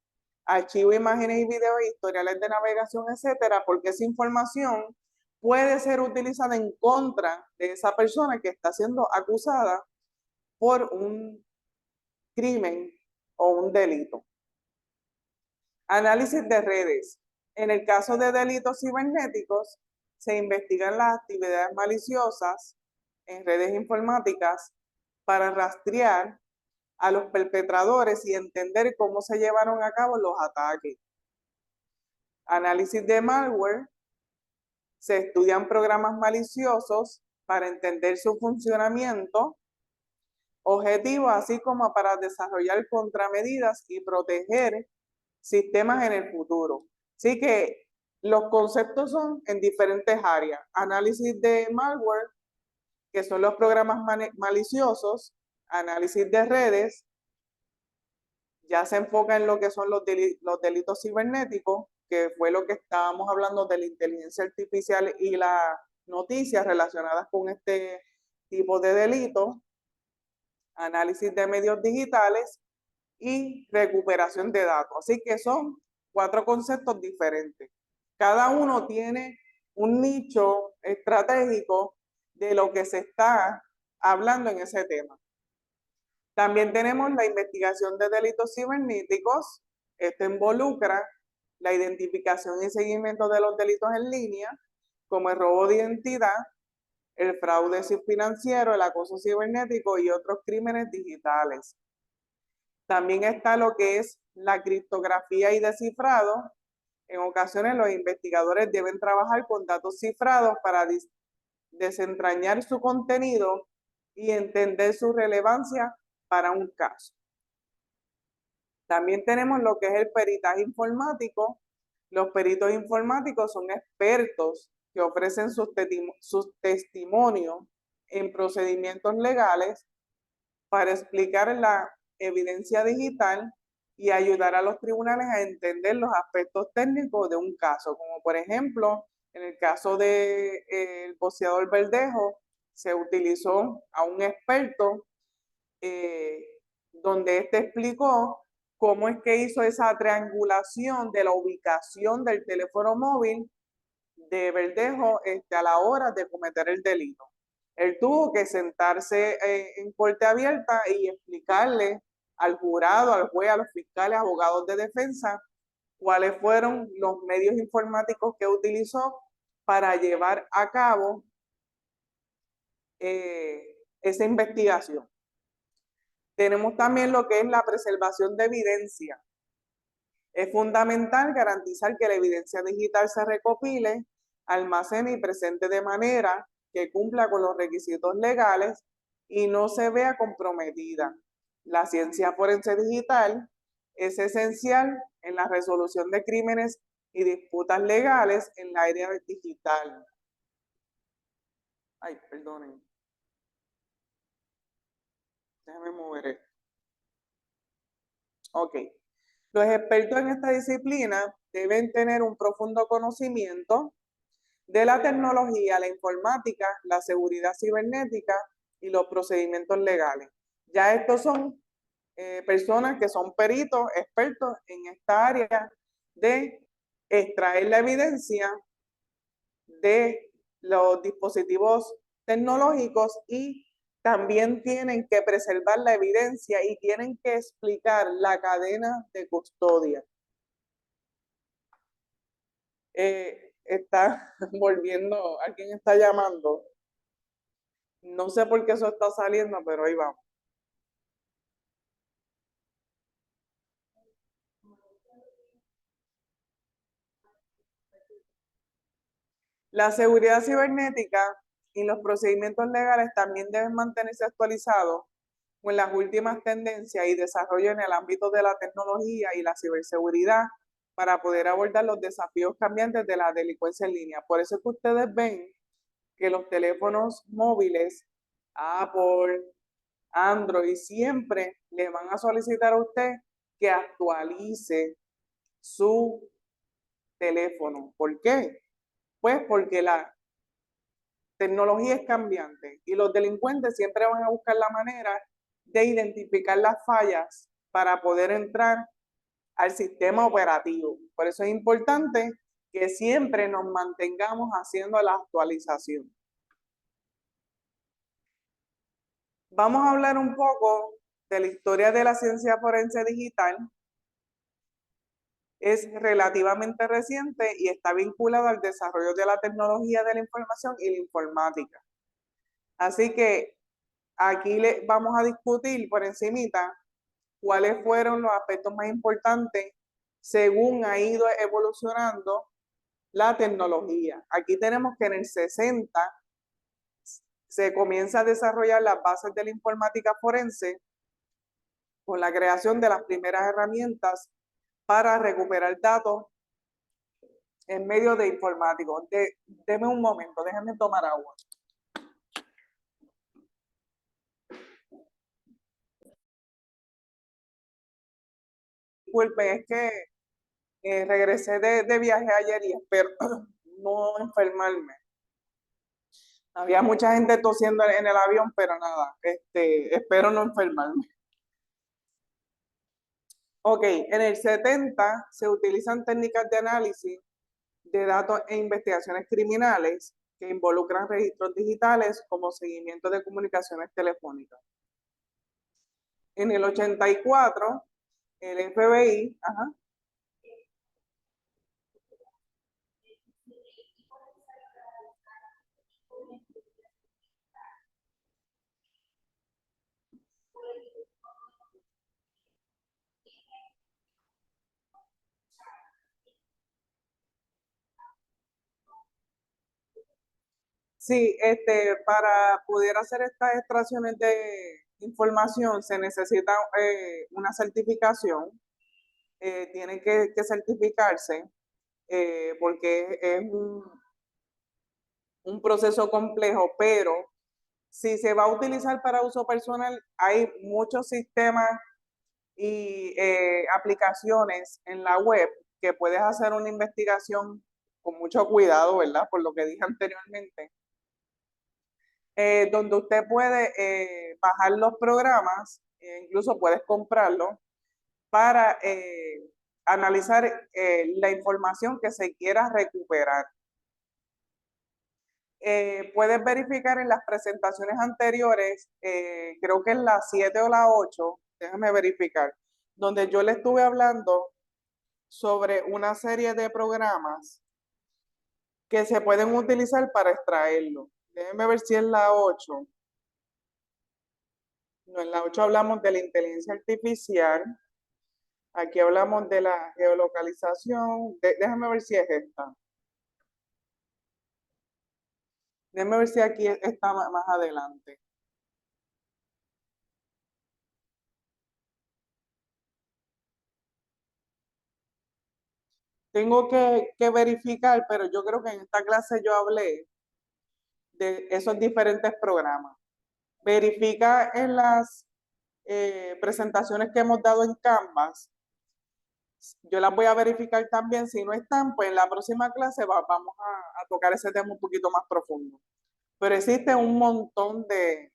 archivos, imágenes y videos, historiales de navegación, etcétera, porque esa información puede ser utilizada en contra de esa persona que está siendo acusada por un crimen o un delito. Análisis de redes. En el caso de delitos cibernéticos, se investigan las actividades maliciosas en redes informáticas para rastrear a los perpetradores y entender cómo se llevaron a cabo los ataques. Análisis de malware. Se estudian programas maliciosos para entender su funcionamiento, objetivos, así como para desarrollar contramedidas y proteger sistemas en el futuro. Así que los conceptos son en diferentes áreas. Análisis de malware, que son los programas maliciosos, análisis de redes, ya se enfoca en lo que son los delitos cibernéticos, que fue lo que estábamos hablando de la inteligencia artificial y las noticias relacionadas con este tipo de delitos, análisis de medios digitales y recuperación de datos. Así que son 4 conceptos diferentes. Cada uno tiene un nicho estratégico de lo que se está hablando en ese tema. También tenemos la investigación de delitos cibernéticos. Esto involucra la identificación y seguimiento de los delitos en línea, como el robo de identidad, el fraude financiero, el acoso cibernético y otros crímenes digitales. También está lo que es la criptografía y descifrado. En ocasiones los investigadores deben trabajar con datos cifrados para desentrañar su contenido y entender su relevancia para un caso. También tenemos lo que es el peritaje informático. Los peritos informáticos son expertos que ofrecen sus testimonios en procedimientos legales para explicar la evidencia digital y ayudar a los tribunales a entender los aspectos técnicos de un caso, como por ejemplo, en el caso del boxeador Verdejo, se utilizó a un experto donde éste explicó cómo es que hizo esa triangulación de la ubicación del teléfono móvil de Verdejo a la hora de cometer el delito. Él tuvo que sentarse en corte abierta y explicarle al jurado, al juez, a los fiscales, abogados de defensa, cuáles fueron los medios informáticos que utilizó para llevar a cabo esa investigación. Tenemos también lo que es la preservación de evidencia. Es fundamental garantizar que la evidencia digital se recopile, almacene y presente de manera que cumpla con los requisitos legales y no se vea comprometida. La ciencia forense digital es esencial en la resolución de crímenes y disputas legales en la área digital. Ay, perdonen. Déjame mover esto. Ok. Los expertos en esta disciplina deben tener un profundo conocimiento de la tecnología, la informática, la seguridad cibernética y los procedimientos legales. Ya estos son personas que son peritos, expertos en esta área de extraer la evidencia de los dispositivos tecnológicos y también tienen que preservar la evidencia y tienen que explicar la cadena de custodia. Está volviendo, alguien está llamando. No sé por qué eso está saliendo, pero ahí vamos. La seguridad cibernética y los procedimientos legales también deben mantenerse actualizados con las últimas tendencias y desarrollo en el ámbito de la tecnología y la ciberseguridad para poder abordar los desafíos cambiantes de la delincuencia en línea. Por eso es que ustedes ven que los teléfonos móviles, Apple, Android, siempre le van a solicitar a usted que actualice su teléfono. ¿Por qué? Pues porque la tecnología es cambiante y los delincuentes siempre van a buscar la manera de identificar las fallas para poder entrar al sistema operativo. Por eso es importante que siempre nos mantengamos haciendo la actualización. Vamos a hablar un poco de la historia de la ciencia forense digital. Es relativamente reciente y está vinculada al desarrollo de la tecnología de la información y la informática. Así que aquí vamos a discutir por encimita cuáles fueron los aspectos más importantes según ha ido evolucionando la tecnología. Aquí tenemos que en el 60 se comienza a desarrollar las bases de la informática forense con la creación de las primeras herramientas para recuperar datos en medio de informáticos. Deme un momento, déjenme tomar agua. Disculpen, es que regresé de viaje ayer y espero no enfermarme. Había mucha gente tosiendo en el avión, pero nada, espero no enfermarme. Ok, en el 70 se utilizan técnicas de análisis de datos e investigaciones criminales que involucran registros digitales como seguimiento de comunicaciones telefónicas. En el 84, el FBI, Sí, para poder hacer estas extracciones de información se necesita una certificación, tiene que certificarse porque es un proceso complejo, pero si se va a utilizar para uso personal, hay muchos sistemas y aplicaciones en la web que puedes hacer una investigación con mucho cuidado, ¿verdad? Por lo que dije anteriormente, donde usted puede bajar los programas, incluso puedes comprarlos para analizar la información que se quiera recuperar. Puedes verificar en las presentaciones anteriores, creo que en la 7 o la 8, déjame verificar, donde yo le estuve hablando sobre una serie de programas que se pueden utilizar para extraerlo. Déjenme ver si es la 8. No, en la 8 hablamos de la inteligencia artificial. Aquí hablamos de la geolocalización. Déjame ver si es esta. Déjame ver si aquí está más adelante. Tengo que verificar, pero yo creo que en esta clase yo hablé de esos diferentes programas. Verifica en las presentaciones que hemos dado en Canvas. Yo las voy a verificar también. Si no están, pues en la próxima clase vamos a tocar ese tema un poquito más profundo. Pero existe un montón de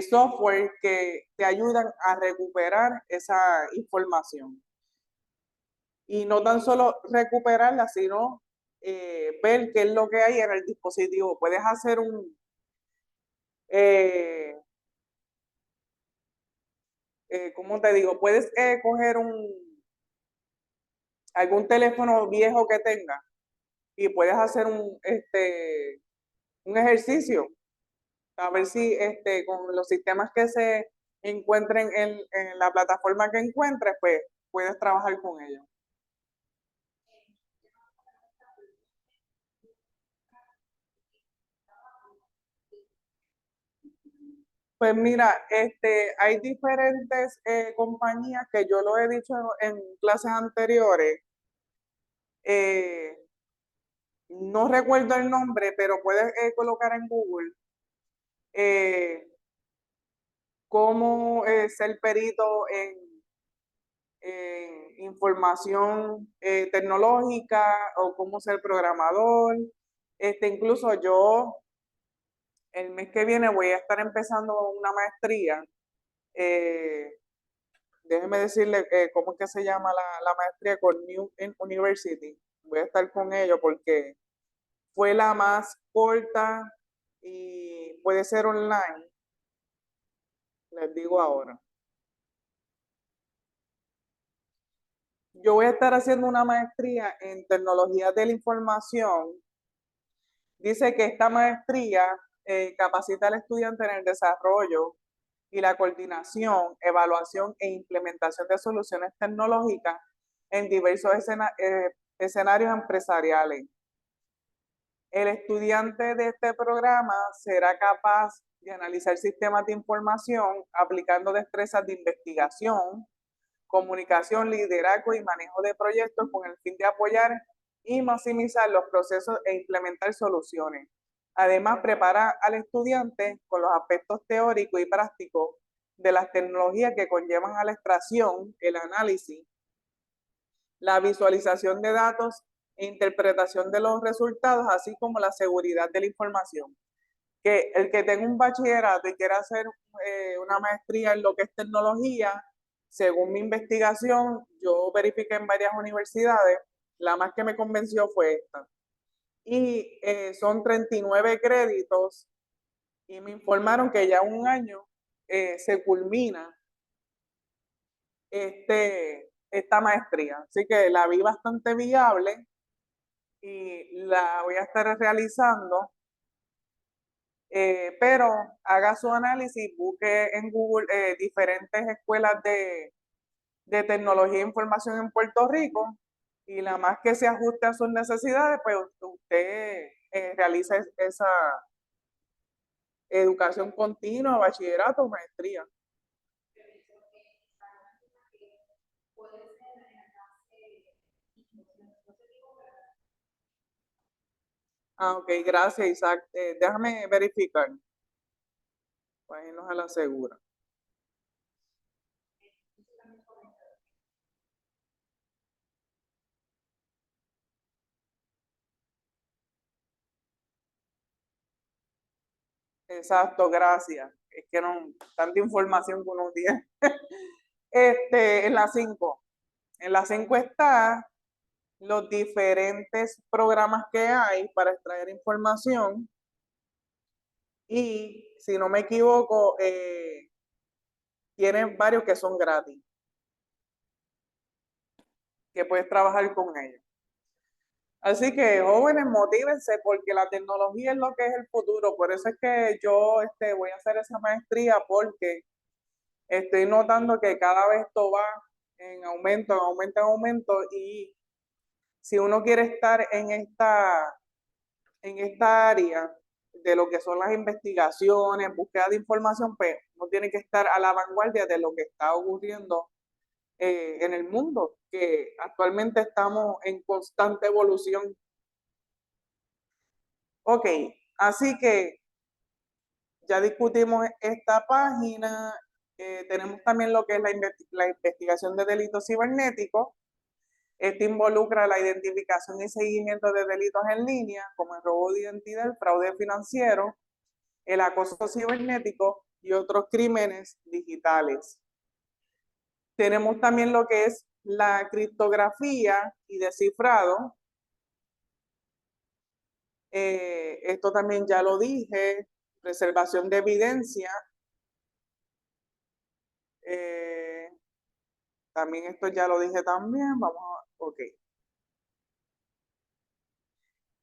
software que te ayudan a recuperar esa información. Y no tan solo recuperarla, sino ver qué es lo que hay en el dispositivo. Puedes hacer ¿cómo te digo? Puedes coger algún teléfono viejo que tenga y puedes hacer un ejercicio, a ver si con los sistemas que se encuentren en la plataforma que encuentres, pues puedes trabajar con ellos. Pues mira, hay diferentes compañías que yo lo he dicho en clases anteriores. No recuerdo el nombre, pero puedes colocar en Google cómo ser perito en información tecnológica o cómo ser programador. Incluso yo el mes que viene voy a estar empezando una maestría. Déjeme decirle cómo es que se llama la maestría con New University. Voy a estar con ellos porque fue la más corta y puede ser online. Les digo ahora. Yo voy a estar haciendo una maestría en tecnologías de la información. Dice que esta maestría capacita al estudiante en el desarrollo y la coordinación, evaluación e implementación de soluciones tecnológicas en diversos escenarios empresariales. El estudiante de este programa será capaz de analizar sistemas de información aplicando destrezas de investigación, comunicación, liderazgo y manejo de proyectos con el fin de apoyar y maximizar los procesos e implementar soluciones. Además, prepara al estudiante con los aspectos teóricos y prácticos de las tecnologías que conllevan a la extracción, el análisis, la visualización de datos e interpretación de los resultados, así como la seguridad de la información. Que el que tenga un bachillerato y quiera hacer una maestría en lo que es tecnología, según mi investigación, yo verifiqué en varias universidades, la más que me convenció fue esta. Y son 39 créditos y me informaron que ya un año se culmina esta maestría. Así que la vi bastante viable y la voy a estar realizando. Pero haga su análisis, busque en Google diferentes escuelas de tecnología e información en Puerto Rico y la más que se ajuste a sus necesidades, pues usted realiza esa educación continua, bachillerato, maestría. Ah, ok, gracias, Isaac. Déjame verificar. Pues ahí nos la asegura. Exacto, gracias. Es que no, tanta información que uno tiene. En la 5. En la 5 está los diferentes programas que hay para extraer información y, si no me equivoco, tienen varios que son gratis, que puedes trabajar con ellos. Así que, jóvenes, motívense porque la tecnología es lo que es el futuro. Por eso es que yo voy a hacer esa maestría, porque estoy notando que cada vez esto va en aumento, en aumento, en aumento, y si uno quiere estar en esta área de lo que son las investigaciones, búsqueda de información, pues uno tiene que estar a la vanguardia de lo que está ocurriendo en el mundo, que actualmente estamos en constante evolución. Ok, así que ya discutimos esta página. Tenemos también lo que es la investigación de delitos cibernéticos. Esto involucra la identificación y seguimiento de delitos en línea, como el robo de identidad, el fraude financiero, el acoso cibernético y otros crímenes digitales. Tenemos también lo que es la criptografía y descifrado. Esto también ya lo dije, preservación de evidencia. También esto ya lo dije también, vamos a, ok.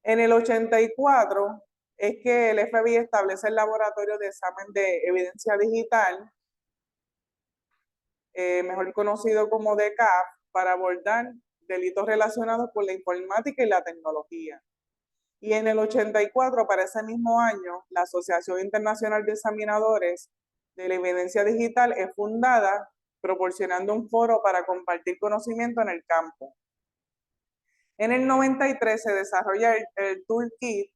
En el 84 es que el FBI establece el laboratorio de examen de evidencia digital, mejor conocido como DECAP, para abordar delitos relacionados con la informática y la tecnología. Y en el 84, para ese mismo año, la Asociación Internacional de Examinadores de la Evidencia Digital es fundada, proporcionando un foro para compartir conocimiento en el campo. En el 93 se desarrolla el Toolkit,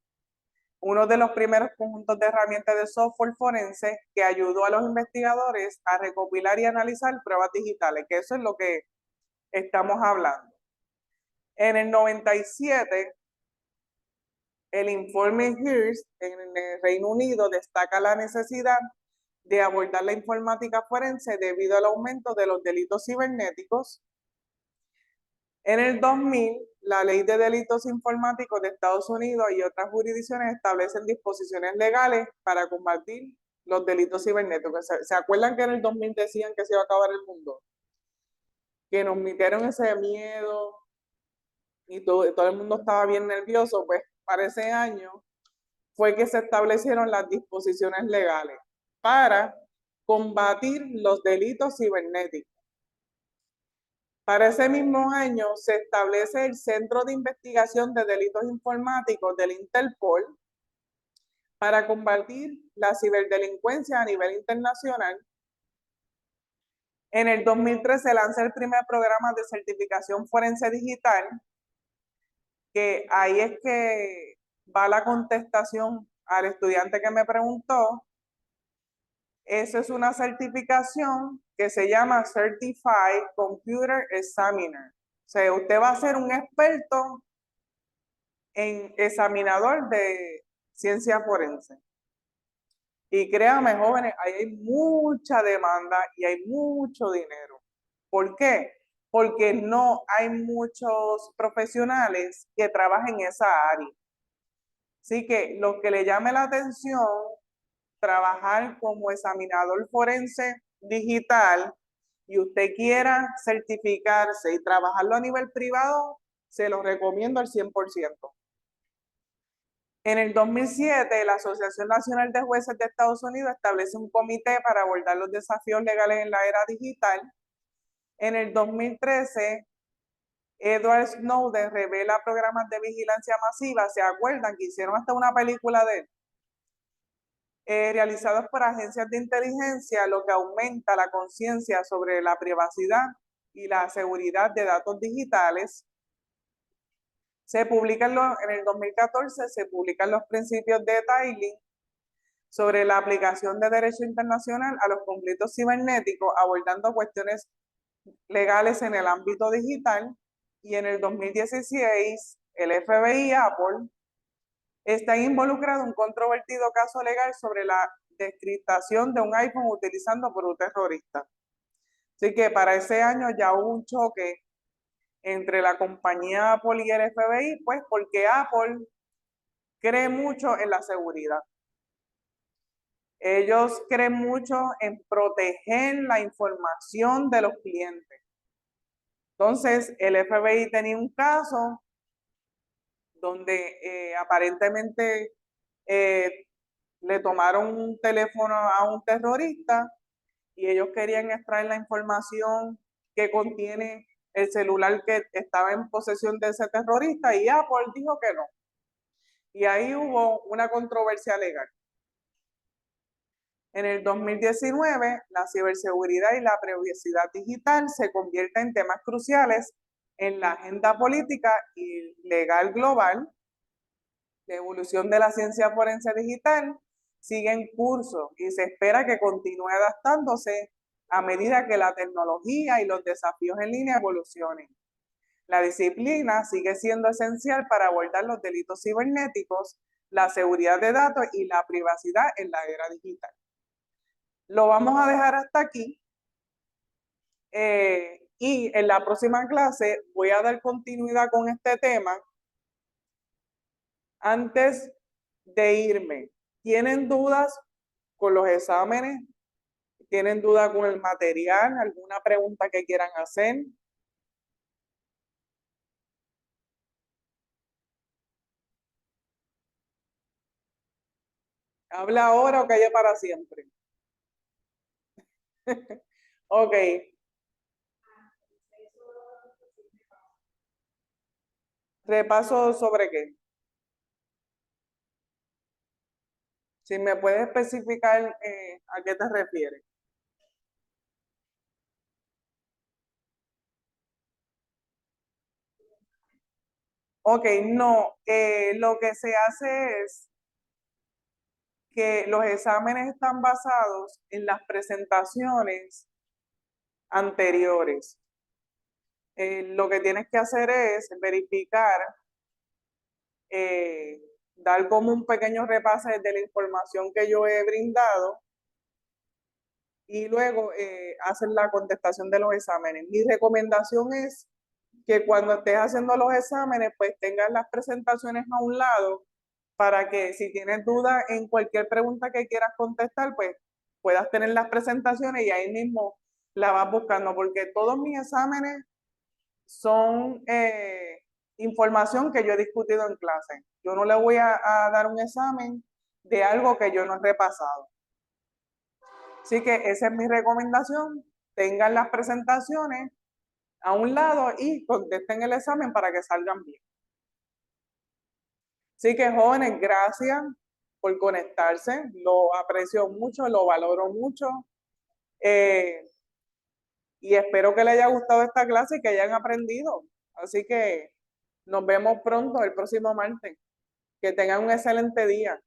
uno de los primeros conjuntos de herramientas de software forense que ayudó a los investigadores a recopilar y analizar pruebas digitales, que eso es lo que estamos hablando. En el 97, el informe Hearst en el Reino Unido destaca la necesidad de abordar la informática forense debido al aumento de los delitos cibernéticos. En el 2000, la Ley de Delitos Informáticos de Estados Unidos y otras jurisdicciones establecen disposiciones legales para combatir los delitos cibernéticos. ¿Se acuerdan que en el 2000 decían que se iba a acabar el mundo? Que nos metieron ese miedo y todo el mundo estaba bien nervioso. Pues para ese año fue que se establecieron las disposiciones legales para combatir los delitos cibernéticos. Para ese mismo año se establece el Centro de Investigación de Delitos Informáticos del Interpol para combatir la ciberdelincuencia a nivel internacional. En el 2003 se lanza el primer programa de certificación forense digital, que ahí es que va la contestación al estudiante que me preguntó. Eso es una certificación que se llama Certified Computer Examiner. O sea, usted va a ser un experto en examinador de ciencia forense. Y créanme, jóvenes, ahí hay mucha demanda y hay mucho dinero. ¿Por qué? Porque no hay muchos profesionales que trabajen en esa área. Así que lo que le llame la atención, trabajar como examinador forense digital y usted quiera certificarse y trabajarlo a nivel privado, se lo recomiendo al 100%. En el 2007, la Asociación Nacional de Jueces de Estados Unidos establece un comité para abordar los desafíos legales en la era digital. En el 2013, Edward Snowden revela programas de vigilancia masiva. ¿Se acuerdan que hicieron hasta una película de él? Realizados por agencias de inteligencia, lo que aumenta la conciencia sobre la privacidad y la seguridad de datos digitales. Se publican en el 2014 se publican los principios de Tallinn sobre la aplicación de derecho internacional a los conflictos cibernéticos, abordando cuestiones legales en el ámbito digital. Y en el 2016, el FBI y Apple están involucrados en un controvertido caso legal sobre la descriptación de un iPhone utilizando por un terrorista. Así que para ese año ya hubo un choque entre la compañía Apple y el FBI, pues porque Apple cree mucho en la seguridad. Ellos creen mucho en proteger la información de los clientes. Entonces, el FBI tenía un caso donde aparentemente le tomaron un teléfono a un terrorista y ellos querían extraer la información que contiene el celular que estaba en posesión de ese terrorista y Apple dijo que no. Y ahí hubo una controversia legal. En el 2019, la ciberseguridad y la privacidad digital se convierten en temas cruciales en la agenda política y legal global. La evolución de la ciencia forense digital sigue en curso y se espera que continúe adaptándose a medida que la tecnología y los desafíos en línea evolucionen. La disciplina sigue siendo esencial para abordar los delitos cibernéticos, la seguridad de datos y la privacidad en la era digital. Lo vamos a dejar hasta aquí y en la próxima clase voy a dar continuidad con este tema. Antes de irme, ¿tienen dudas con los exámenes? ¿Tienen duda con el material? ¿Alguna pregunta que quieran hacer? ¿Habla ahora o calle para siempre? Ok. ¿Repaso sobre qué? Si me puedes especificar a qué te refieres. Ok, no. Lo que se hace es que los exámenes están basados en las presentaciones anteriores. Lo que tienes que hacer es verificar, dar como un pequeño repase de la información que yo he brindado y luego hacer la contestación de los exámenes. Mi recomendación es que cuando estés haciendo los exámenes, pues tengas las presentaciones a un lado para que si tienes dudas en cualquier pregunta que quieras contestar, pues puedas tener las presentaciones y ahí mismo la vas buscando, porque todos mis exámenes son información que yo he discutido en clase. Yo no le voy a dar un examen de algo que yo no he repasado. Así que esa es mi recomendación. Tengan las presentaciones a un lado y contesten el examen para que salgan bien. Así que jóvenes, gracias por conectarse. Lo aprecio mucho, lo valoro mucho. Y espero que les haya gustado esta clase y que hayan aprendido. Así que nos vemos pronto el próximo martes. Que tengan un excelente día.